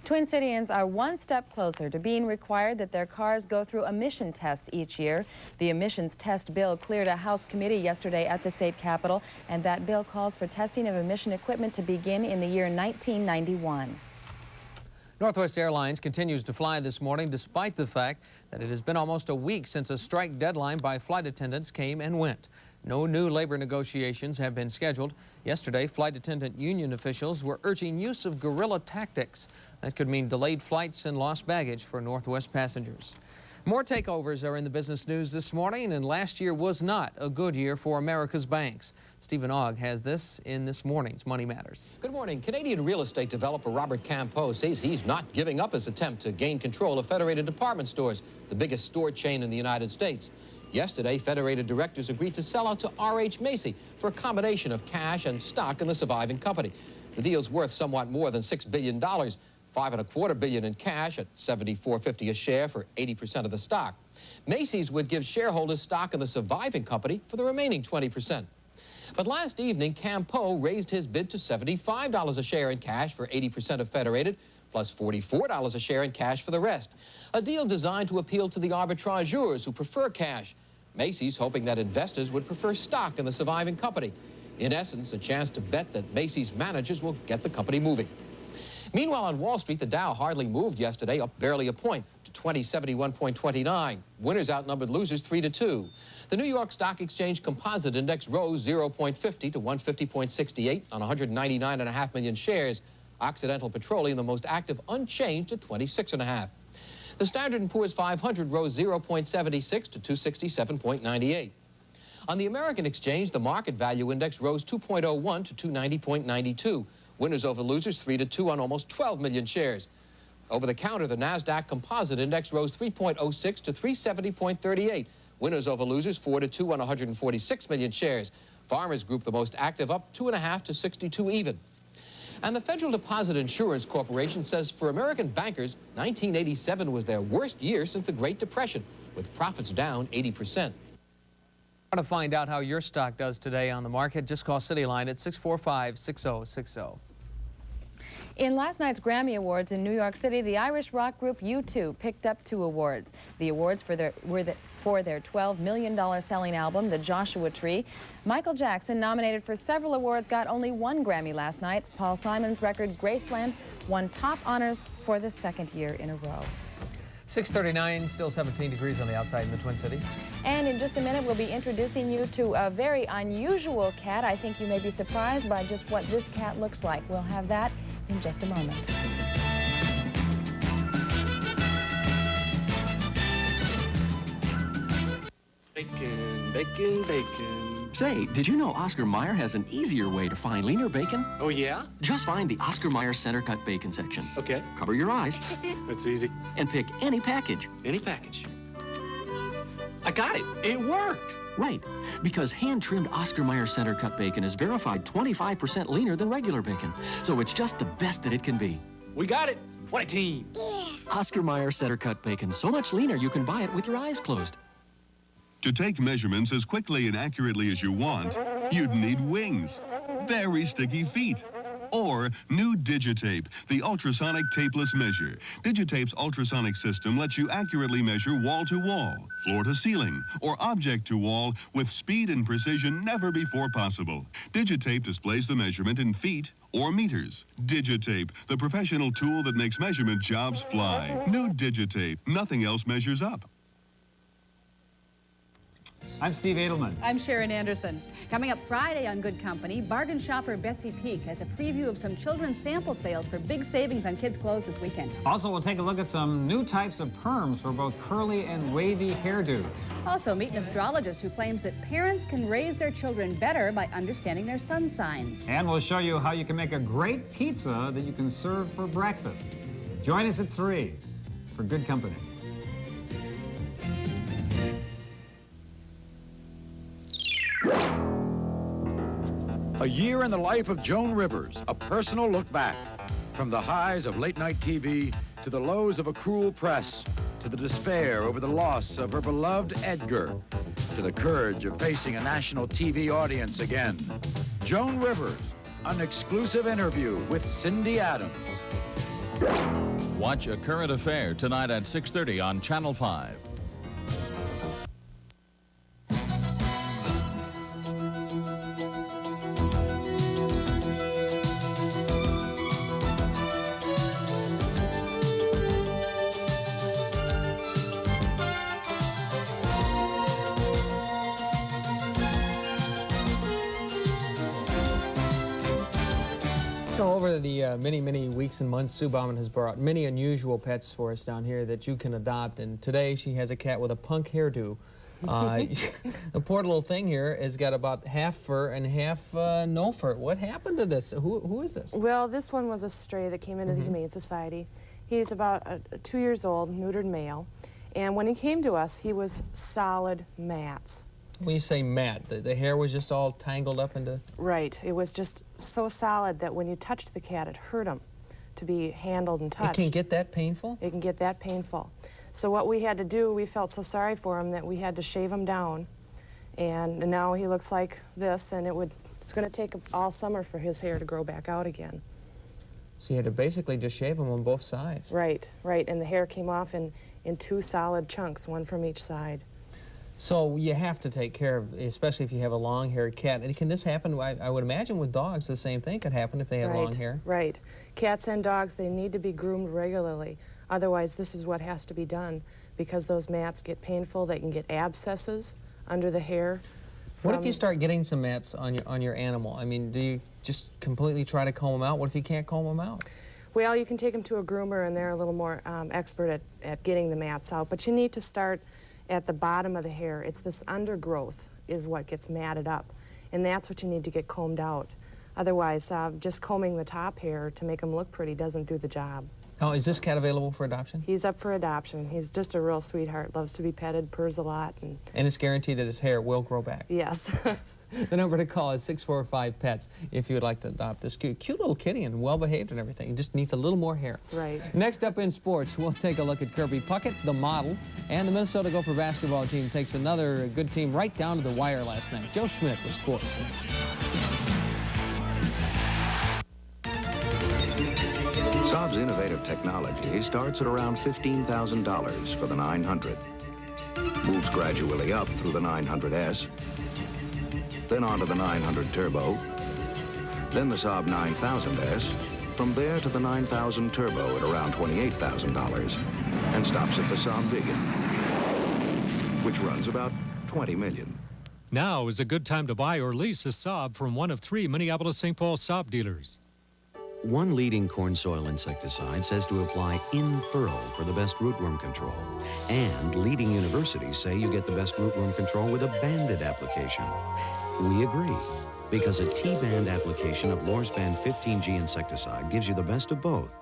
Twin Cityans are one step closer to being required that their cars go through emission tests each year. The emissions test bill cleared a House committee yesterday at the state capitol, and that bill calls for testing of emission equipment to begin in the year 1991. Northwest Airlines continues to fly this morning despite the fact that it has been almost a week since a strike deadline by flight attendants came and went. No new labor negotiations have been scheduled. Yesterday, flight attendant union officials were urging use of guerrilla tactics. That could mean delayed flights and lost baggage for Northwest passengers. More takeovers are in the business news this morning, and last year was not a good year for America's banks. Stephen Ogg has this in this morning's Money Matters. Good morning. Canadian real estate developer Robert Campeau says he's not giving up his attempt to gain control of Federated Department Stores, the biggest store chain in the United States. Yesterday, Federated directors agreed to sell out to R.H. Macy for a combination of cash and stock in the surviving company. The deal's worth somewhat more than $6 billion, $5.25 billion in cash at $74.50 a share for 80% of the stock. Macy's would give shareholders stock in the surviving company for the remaining 20%. But last evening, Campeau raised his bid to $75 a share in cash for 80% of Federated, plus $44 a share in cash for the rest. A deal designed to appeal to the arbitrageurs who prefer cash. Macy's hoping that investors would prefer stock in the surviving company. In essence, a chance to bet that Macy's managers will get the company moving. Meanwhile, on Wall Street, the Dow hardly moved yesterday, up barely a point to 2071.29. Winners outnumbered losers 3-2. The New York Stock Exchange Composite Index rose 0.50 to 150.68 on 199.5 million shares. Occidental Petroleum, the most active, unchanged at 26.5. The Standard & Poor's 500 rose 0.76 to 267.98. On the American Exchange, the Market Value Index rose 2.01 to 290.92. Winners over losers 3-2 on almost 12 million shares. Over the counter, the NASDAQ Composite Index rose 3.06 to 370.38. Winners over losers 4-2 on 146 million shares. Farmers Group the most active, up 2.5 to 62 even. And the Federal Deposit Insurance Corporation says for American bankers, 1987 was their worst year since the Great Depression, with profits down 80%. Want to find out how your stock does today on the market? Just call CityLine at 645-6060. In last night's Grammy Awards in New York City, the Irish rock group U2 picked up 2 awards. The awards for their $12 million selling album, The Joshua Tree. Michael Jackson, nominated for several awards, got only 1 Grammy last night. Paul Simon's record, Graceland, won top honors for the 2nd year in a row. 6:39, still 17 degrees on the outside in the Twin Cities. And in just a minute, we'll be introducing you to a very unusual cat. I think you may be surprised by just what this cat looks like. We'll have that in just a moment. Bacon, bacon, bacon. Say, did you know Oscar Mayer has an easier way to find leaner bacon? Oh, yeah? Just find the Oscar Mayer Center Cut Bacon section. Okay. Cover your eyes. That's easy. And pick any package. Any package. I got it. It worked. Right. Because hand-trimmed Oscar Mayer Center Cut Bacon is verified 25% leaner than regular bacon. So it's just the best that it can be. We got it. What a team. Yeah. Oscar Mayer Center Cut Bacon. So much leaner you can buy it with your eyes closed. To take measurements as quickly and accurately as you want, you'd need wings, very sticky feet, or new Digitape, the ultrasonic tapeless measure. Digitape's ultrasonic system lets you accurately measure wall to wall, floor to ceiling, or object to wall with speed and precision never before possible. Digitape displays the measurement in feet or meters. Digitape, the professional tool that makes measurement jobs fly. New Digitape, nothing else measures up. I'm Steve Edelman. I'm Sharon Anderson. Coming up Friday on Good Company, bargain shopper Betsy Peak has a preview of some children's sample sales for big savings on kids' clothes this weekend. Also, we'll take a look at some new types of perms for both curly and wavy hairdos. Also, meet an astrologist who claims that parents can raise their children better by understanding their sun signs. And we'll show you how you can make a great pizza that you can serve for breakfast. Join us at 3 for Good Company. A year in the life of Joan Rivers, a personal look back. From the highs of late-night TV to the lows of a cruel press, to the despair over the loss of her beloved Edgar, to the courage of facing a national TV audience again. Joan Rivers, an exclusive interview with Cindy Adams. Watch A Current Affair tonight at 6:30 on Channel 5. So over the many weeks and months, Sue Bauman has brought many unusual pets for us down here that you can adopt. And today she has a cat with a punk hairdo. The poor little thing here has got about half fur and half no fur. What happened to this? Who is this? Well, this one was a stray that came into the Humane Society. He's about 2 years old, neutered male. And when he came to us, he was solid mats. When you say mat, the hair was just all tangled up into... Right. It was just so solid that when you touched the cat, it hurt him to be handled and touched. It can get that painful? It can get that painful. So what we had to do, we felt so sorry for him that we had to shave him down. And now he looks like this, and it's going to take all summer for his hair to grow back out again. So you had to basically just shave him on both sides. Right, right. And the hair came off in 2 solid chunks, one from each side. So you have to take care of, especially if you have a long-haired cat. And can this happen? I would imagine with dogs the same thing could happen if they have long hair. Right. Cats and dogs, they need to be groomed regularly. Otherwise, this is what has to be done because those mats get painful. They can get abscesses under the hair. What if you start getting some mats on your animal? I mean, do you just completely try to comb them out? What if you can't comb them out? Well, you can take them to a groomer, and they're a little more expert at getting the mats out. But you need to start at the bottom of the hair. It's this undergrowth is what gets matted up, and that's what you need to get combed out. Otherwise, just combing the top hair to make them look pretty doesn't do the job. Now, is this cat available for adoption? He's up for adoption. He's just a real sweetheart, loves to be petted, purrs a lot. And it's guaranteed that his hair will grow back? Yes. The number to call is 645-PETS if you would like to adopt this cute little kitty and well-behaved and everything. He just needs a little more hair. Right. Next up in sports, we'll take a look at Kirby Puckett, the model, and the Minnesota Gopher basketball team takes another good team right down to the wire last night. Joe Schmidt with sports. Saab's innovative technology starts at around $15,000 for the 900. Moves gradually up through the 900S, then onto the 900 Turbo, then the Saab 9000S, from there to the 9000 Turbo at around $28,000, and stops at the Saab Viggen, which runs about $20 million. Now is a good time to buy or lease a Saab from one of 3 Minneapolis-St. Paul Saab dealers. One leading corn soil insecticide says to apply in furrow for the best rootworm control. And leading universities say you get the best rootworm control with a banded application. We agree, because a T-band application of Lorsban 15G insecticide gives you the best of both.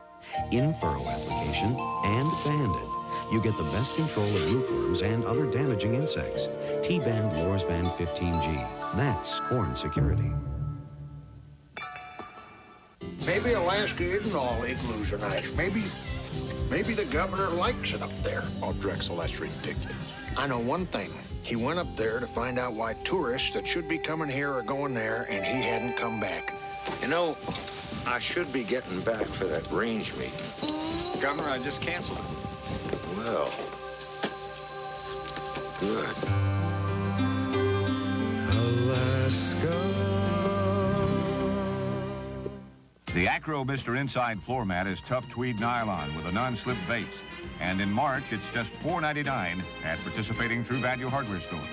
In furrow application and banded. You get the best control of rootworms and other damaging insects. T-band Lorsban 15G. That's corn security. Maybe Alaska isn't all igloos are nice. Maybe the governor likes it up there. Oh, Drexel, that's ridiculous. I know one thing. He went up there to find out why tourists that should be coming here are going there, and he hadn't come back. You know, I should be getting back for that range meeting. Governor, I just canceled it. Well, good. The Acro Mr. Inside floor mat is tough tweed nylon with a non-slip base. And in March, it's just $4.99 at participating True Value hardware stores.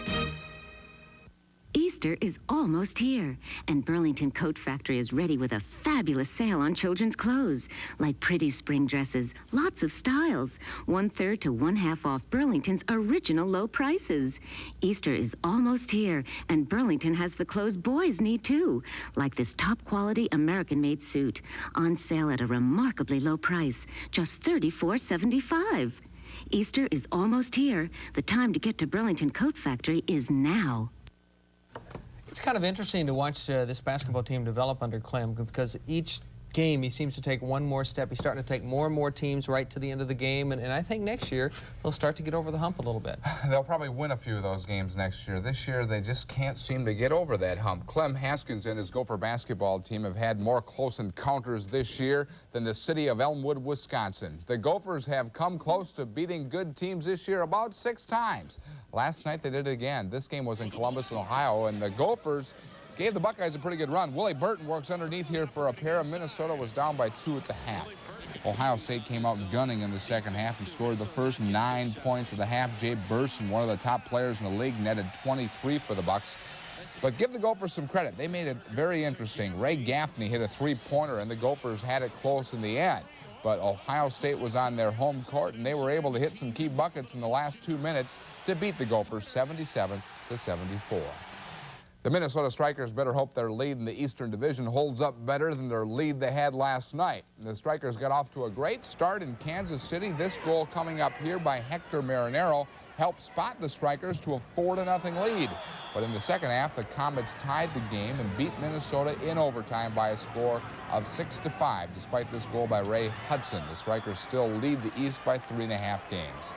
Easter is almost here, and Burlington Coat Factory is ready with a fabulous sale on children's clothes, like pretty spring dresses, lots of styles, 1/3 to 1/2 off Burlington's original low prices. Easter is almost here, and Burlington has the clothes boys need too, like this top-quality American-made suit, on sale at a remarkably low price, just $34.75. Easter is almost here. The time to get to Burlington Coat Factory is now. It's kind of interesting to watch this basketball team develop under Clem, because each game he seems to take one more step. He's starting to take more and more teams right to the end of the game, and I think next year they'll start to get over the hump a little bit. They'll probably win a few of those games next year. This year they just can't seem to get over that hump. Clem Haskins and his Gopher basketball team have had more close encounters this year than the city of Elmwood, Wisconsin. The Gophers have come close to beating good teams this year about 6 times. Last night they did it again. This game was in Columbus, Ohio, and the Gophers gave the Buckeyes a pretty good run. Willie Burton works underneath here for a pair. Minnesota was down by 2 at the half. Ohio State came out gunning in the second half and scored the first 9 points of the half. Jay Burson, one of the top players in the league, netted 23 for the Bucks. But give the Gophers some credit. They made it very interesting. Ray Gaffney hit a 3-pointer, and the Gophers had it close in the end. But Ohio State was on their home court, and they were able to hit some key buckets in the last 2 minutes to beat the Gophers 77-74. The Minnesota Strikers better hope their lead in the Eastern Division holds up better than their lead they had last night. The Strikers got off to a great start in Kansas City. This goal coming up here by Hector Marinero helped spot the Strikers to a 4-0 lead. But in the second half, the Comets tied the game and beat Minnesota in overtime by a score of 6-5. Despite this goal by Ray Hudson, the Strikers still lead the East by 3.5 games.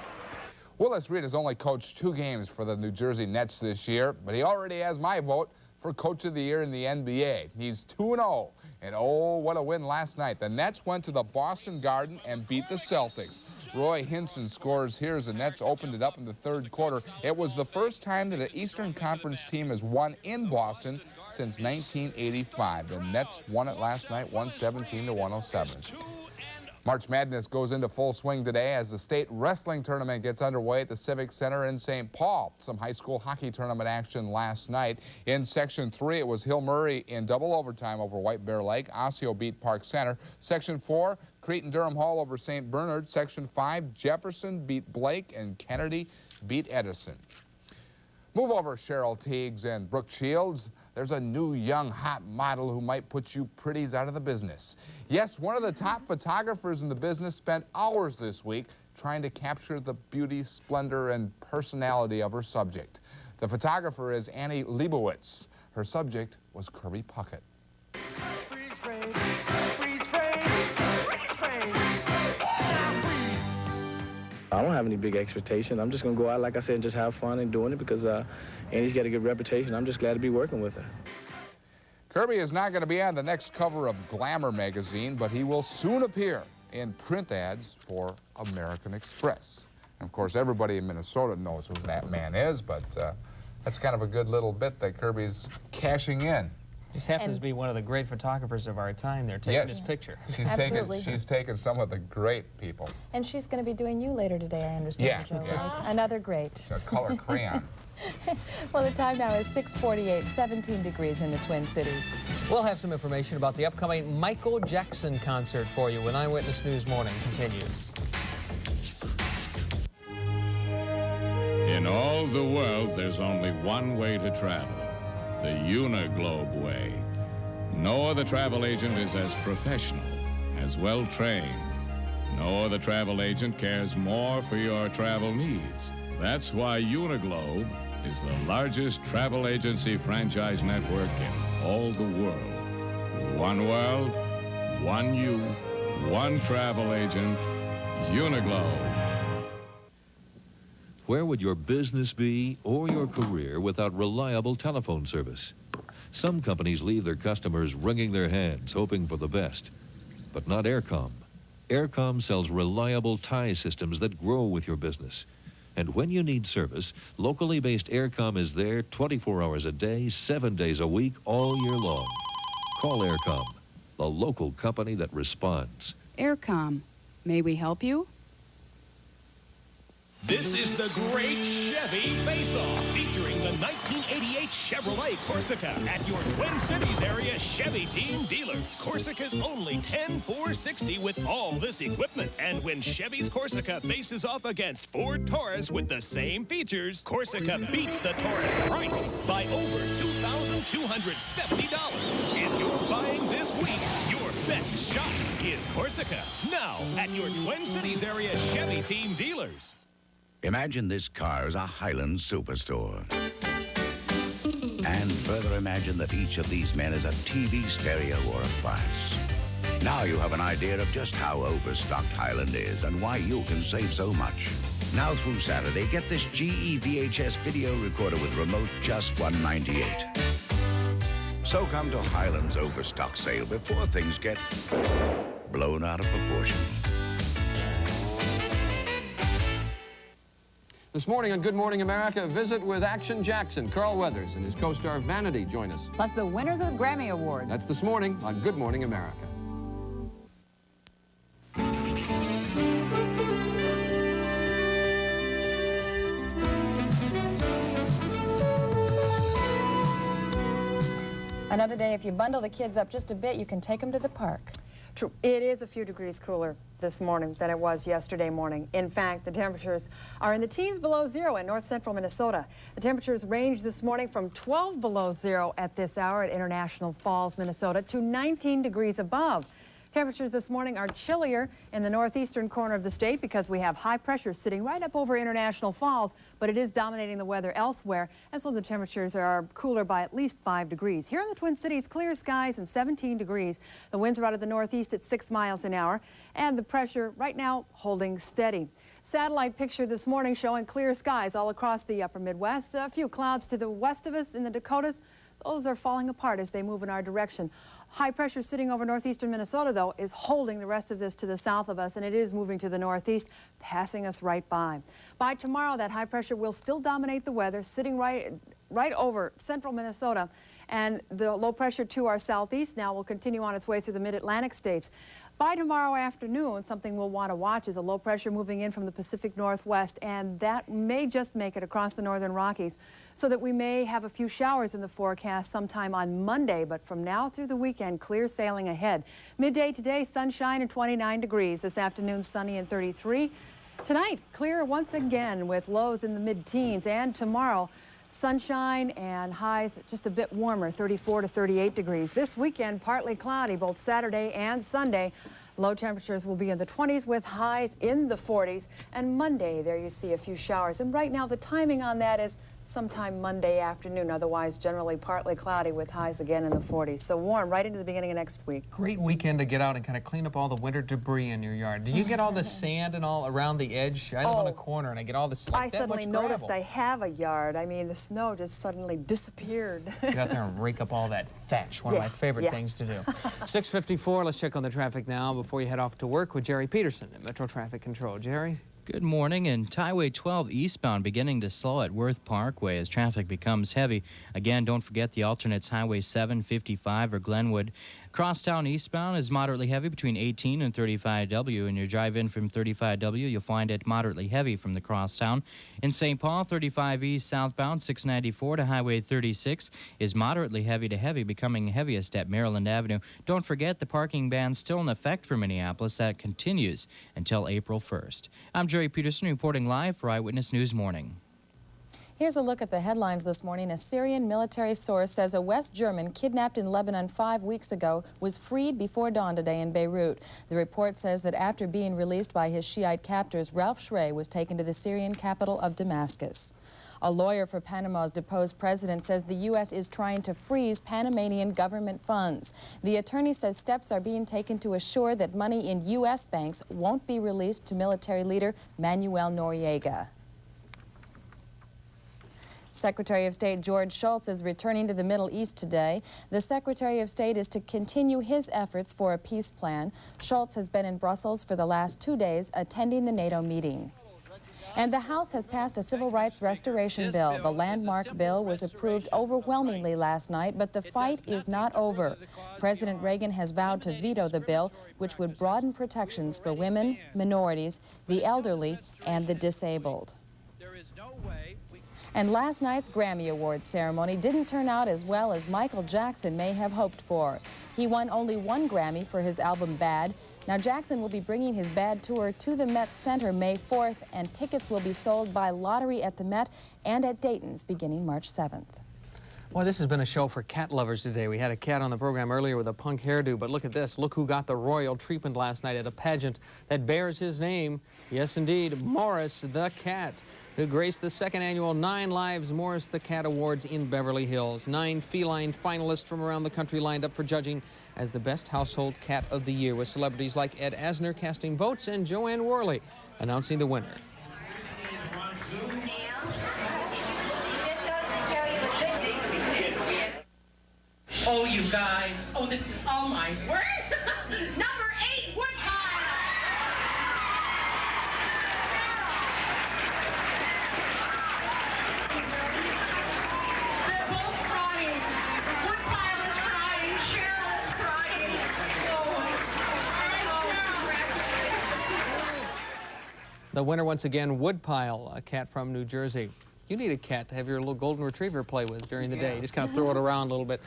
Willis Reed has only coached 2 games for the New Jersey Nets this year, but he already has my vote for Coach of the Year in the NBA. He's 2-0, and oh, what a win last night. The Nets went to the Boston Garden and beat the Celtics. Roy Hinson scores here as the Nets opened it up in the third quarter. It was the first time that an Eastern Conference team has won in Boston since 1985. The Nets won it last night, 117-107. March Madness goes into full swing today as the state wrestling tournament gets underway at the Civic Center in St. Paul. Some high school hockey tournament action last night. In Section 3, it was Hill Murray in double overtime over White Bear Lake. Osseo beat Park Center. Section 4, Cretin-Durham Hall over St. Bernard. Section 5, Jefferson beat Blake, and Kennedy beat Edison. Move over, Cheryl Teagues and Brooke Shields. there's a new young hot model who might put you pretties out of the business. Yes, one of the top photographers in the business spent hours this week trying to capture the beauty, splendor, and personality of her subject. The photographer is Annie Leibowitz. Her subject was Kirby Puckett. I don't have any big expectations. I'm just going to go out, like I said, and just have fun and doing it because Annie's got a good reputation. I'm just glad to be working with her. Kirby is not going to be on the next cover of Glamour magazine, but he will soon appear in print ads for American Express. And of course, everybody in Minnesota knows who that man is, but that's kind of a good little bit that Kirby's cashing in. Just happens to be one of the great photographers of our time there taking this picture. She's taken some of the great people. And she's going to be doing you later today, I understand, Joe, right? Another great. A color crayon. Well, the time now is 6:48, 17 degrees in the Twin Cities. We'll have some information about the upcoming Michael Jackson concert for you when Eyewitness News Morning continues. In all the world, there's only one way to travel, the Uniglobe way. No other travel agent is as professional, as well-trained. No other travel agent cares more for your travel needs. That's why Uniglobe is the largest travel agency franchise network in all the world. One world, one you, one travel agent, Uniglobe. Where would your business be or your career without reliable telephone service? Some companies leave their customers wringing their hands, hoping for the best. But not Aircom. Aircom sells reliable tie systems that grow with your business. And when you need service, locally based Aircom is there 24 hours a day, 7 days a week, all year long. Call Aircom, the local company that responds. Aircom, may we help you? This is the Great Chevy Face-Off, featuring the 1988 Chevrolet Corsica at your Twin Cities area Chevy team dealers. Corsica's only $10,460 with all this equipment. And when Chevy's Corsica faces off against Ford Taurus with the same features, Corsica beats the Taurus price by over $2,270. If you're buying this week, your best shot is Corsica. Now at your Twin Cities area Chevy team dealers. Imagine this car is a Highland superstore. And further imagine that each of these men is a TV stereo or a class. Now you have an idea of just how overstocked Highland is and why you can save so much. Now through Saturday, get this GE VHS video recorder with remote, just $198. So come to Highland's overstock sale before things get blown out of proportion. This morning on Good Morning America, visit with Action Jackson. Carl Weathers and his co-star Vanity join us. Plus the winners of the Grammy Awards. That's this morning on Good Morning America. Another day, if you bundle the kids up just a bit, you can take them to the park. True. It is a few degrees cooler this morning than it was yesterday morning. In fact, the temperatures are in the teens below zero in north central Minnesota. The temperatures range this morning from 12 below zero at this hour at International Falls, Minnesota, to 19 degrees above. Temperatures this morning are chillier in the northeastern corner of the state because we have high pressure sitting right up over International Falls, but it is dominating the weather elsewhere, and so the temperatures are cooler by at least 5 degrees. Here in the Twin Cities, clear skies and 17 degrees. The winds are out of the northeast at 6 miles an hour, and the pressure right now holding steady. Satellite picture this morning showing clear skies all across the upper Midwest. A few clouds to the west of us in the Dakotas. Those are falling apart as they move in our direction. High pressure sitting over northeastern Minnesota, though, is holding the rest of this to the south of us, and it is moving to the northeast, passing us right by. By tomorrow, that high pressure will still dominate the weather, sitting right over central Minnesota, and the low pressure to our southeast now will continue on its way through the mid-Atlantic states. By tomorrow afternoon, something we'll want to watch is a low pressure moving in from the Pacific Northwest, and that may just make it across the northern Rockies, so that we may have a few showers in the forecast sometime on Monday, but from now through the weekend, clear sailing ahead. Midday today, sunshine and 29 degrees. This afternoon, sunny and 33. Tonight, clear once again with lows in the mid-teens, and tomorrow, sunshine and highs just a bit warmer, 34 to 38 degrees. This weekend, partly cloudy both Saturday and Sunday. Low temperatures will be in the 20s with highs in the 40s. And Monday, there you see a few showers. And right now, the timing on that is sometime Monday afternoon. Otherwise, generally partly cloudy with highs again in the 40s. So warm right into the beginning of next week. Great weekend to get out and kind of clean up all the winter debris in your yard. Did you get all the sand and all around the edge? I live on a corner and I get all this like I suddenly noticed I have a yard. I mean, the snow just suddenly disappeared. Get out there and rake up all that thatch. One of my favorite things to do. 6:54, let's check on the traffic now before you head off to work with Jerry Peterson at Metro Traffic Control. Jerry? Good morning, and Highway 12 eastbound beginning to slow at Worth Parkway as traffic becomes heavy. Again, don't forget the alternates Highway 7, 55, or Glenwood. Crosstown eastbound is moderately heavy between 18 and 35W, and your drive in from 35W, you'll find it moderately heavy from the crosstown. In St. Paul, 35 east southbound 694 to Highway 36 is moderately heavy to heavy, becoming heaviest at Maryland Avenue. Don't forget the parking ban still in effect for Minneapolis. That continues until April 1st. I'm Jerry Peterson reporting live for Eyewitness News Morning. Here's a look at the headlines this morning. A Syrian military source says a West German kidnapped in Lebanon 5 weeks ago was freed before dawn today in Beirut. The report says that after being released by his Shiite captors, Ralph Schrey was taken to the Syrian capital of Damascus. A lawyer for Panama's deposed president says the U.S. is trying to freeze Panamanian government funds. The attorney says steps are being taken to assure that money in U.S. banks won't be released to military leader Manuel Noriega. Secretary of State George Shultz is returning to the Middle East today. The Secretary of State is to continue his efforts for a peace plan. Shultz has been in Brussels for the last 2 days, attending the NATO meeting. And the House has passed a civil rights restoration bill. The landmark bill was approved overwhelmingly last night, but the fight is not over. President Reagan has vowed to veto the bill, which would broaden protections for women, minorities, the elderly, and the disabled. And last night's Grammy Awards ceremony didn't turn out as well as Michael Jackson may have hoped for. He won only 1 Grammy for his album Bad. Now Jackson will be bringing his Bad tour to the Met Center May 4th, and tickets will be sold by lottery at the Met and at Dayton's beginning March 7th. Well, this has been a show for cat lovers today. We had a cat on the program earlier with a punk hairdo, but look at this. Look who got the royal treatment last night at a pageant that bears his name. Yes, indeed, Morris the Cat, who graced the 2nd annual 9 Lives Morris the Cat Awards in Beverly Hills. 9 feline finalists from around the country lined up for judging as the best household cat of the year, with celebrities like Ed Asner casting votes and Joanne Worley announcing the winner. Oh, you guys. Oh, this is all my work. Number 8, Woodpile. They're both crying. Woodpile is crying. Cheryl is crying. The winner once again, Woodpile, a cat from New Jersey. You need a cat to have your little golden retriever play with during the day. Just kind of throw it around a little bit.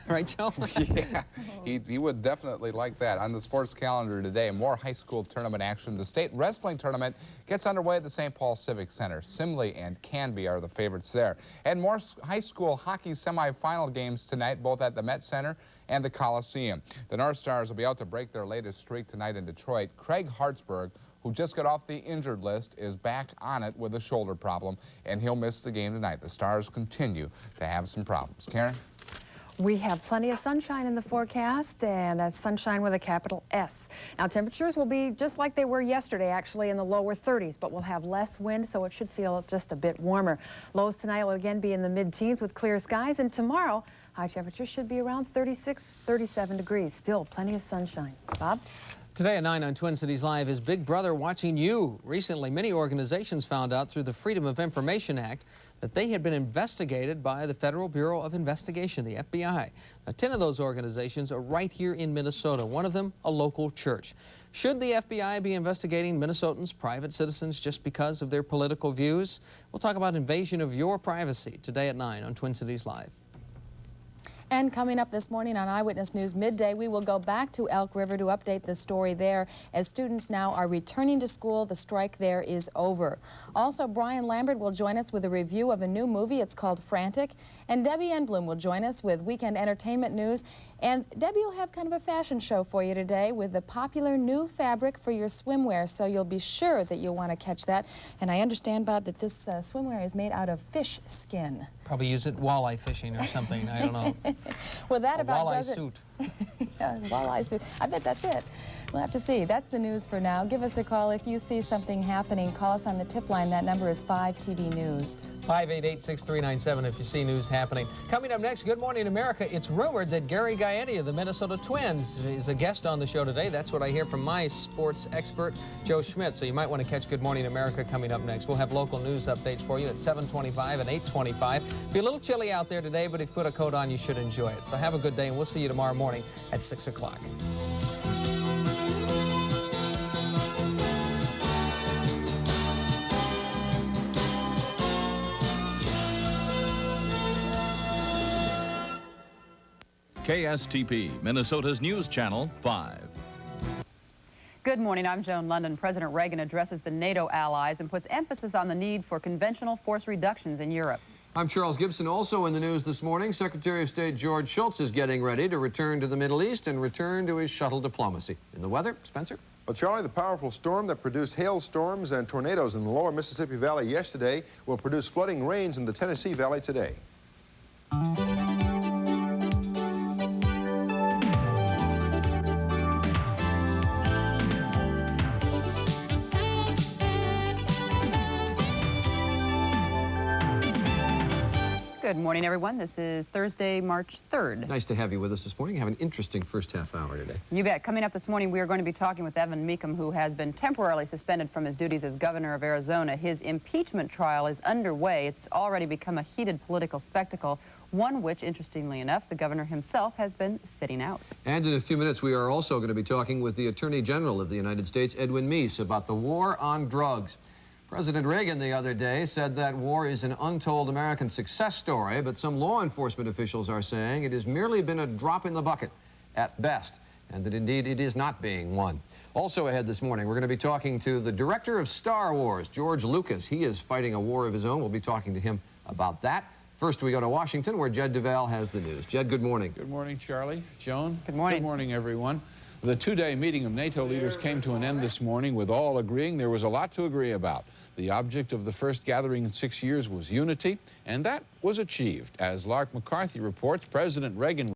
Right, Joe? Yeah, he would definitely like that. On the sports calendar today, more high school tournament action. The state wrestling tournament gets underway at the St. Paul Civic Center. Simley and Canby are the favorites there. And more high school hockey semifinal games tonight, both at the Met Center and the Coliseum. The North Stars will be out to break their latest streak tonight in Detroit. Craig Hartsburg, who just got off the injured list, is back on it with a shoulder problem, and he'll miss the game tonight. The Stars continue to have some problems. Karen? We have plenty of sunshine in the forecast, and that's sunshine with a capital S. Now, temperatures will be just like they were yesterday, actually, in the lower 30s, but we'll have less wind, so it should feel just a bit warmer. Lows tonight will again be in the mid-teens with clear skies, and tomorrow, high temperatures should be around 36, 37 degrees. Still plenty of sunshine. Bob? Today at 9 on Twin Cities Live is Big Brother watching you. Recently, many organizations found out through the Freedom of Information Act that they had been investigated by the Federal Bureau of Investigation, the FBI. Now, 10 of those organizations are right here in Minnesota, one of them a local church. Should the FBI be investigating Minnesotans, private citizens, just because of their political views? We'll talk about invasion of your privacy today at 9 on Twin Cities Live. And coming up this morning on Eyewitness News Midday, we will go back to Elk River to update the story there. As students now are returning to school, the strike there is over. Also, Brian Lambert will join us with a review of a new movie. It's called Frantic. And Debbie Enblum will join us with weekend entertainment news. And Debbie will have kind of a fashion show for you today with the popular new fabric for your swimwear, so you'll be sure that you'll want to catch that. And I understand, Bob, that this swimwear is made out of fish skin. Probably use it walleye fishing or something. I don't know. Well, that about walleye does it. suit. Yeah, walleye suit. I bet that's it. We'll have to see. That's the news for now. Give us a call if you see something happening. Call us on the tip line. That number is 5TB News. 588-6397 if you see news happening. Coming up next, Good Morning America. It's rumored that Gary Gaetti of the Minnesota Twins is a guest on the show today. That's what I hear from my sports expert, Joe Schmidt. So you might want to catch Good Morning America coming up next. We'll have local news updates for you at 7:25 and 8:25. Be a little chilly out there today, but if you put a coat on, you should enjoy it. So have a good day, and we'll see you tomorrow morning at 6 o'clock. KSTP, Minnesota's News Channel 5. Good morning. I'm Joan London. President Reagan addresses the NATO allies and puts emphasis on the need for conventional force reductions in Europe. I'm Charles Gibson. Also in the news this morning, Secretary of State George Shultz is getting ready to return to the Middle East and return to his shuttle diplomacy. In the weather, Spencer? Well, Charlie, the powerful storm that produced hailstorms and tornadoes in the lower Mississippi Valley yesterday will produce flooding rains in the Tennessee Valley today. Good morning, everyone. This is Thursday, March 3rd. Nice to have you with us this morning. Have an interesting first half hour today. You bet. Coming up this morning, we are going to be talking with Evan Meekum, who has been temporarily suspended from his duties as governor of Arizona. His impeachment trial is underway. It's already become a heated political spectacle, one which, interestingly enough, the governor himself has been sitting out. And in a few minutes, we are also going to be talking with the Attorney General of the United States, Edwin Meese, about the war on drugs. President Reagan the other day said that war is an untold American success story, but some law enforcement officials are saying it has merely been a drop in the bucket at best, and that indeed it is not being one. Also ahead this morning, we're going to be talking to the director of Star Wars, George Lucas. He is fighting a war of his own. We'll be talking to him about that. First, we go to Washington, where Jed Duval has the news. Jed, good morning. Good morning, Charlie. Joan. Good morning. Good morning, everyone. The two-day meeting of NATO leaders came to an end this morning with all agreeing there was a lot to agree about. The object of the first gathering in 6 years was unity, and that was achieved. As Lark McCarthy reports, President Reagan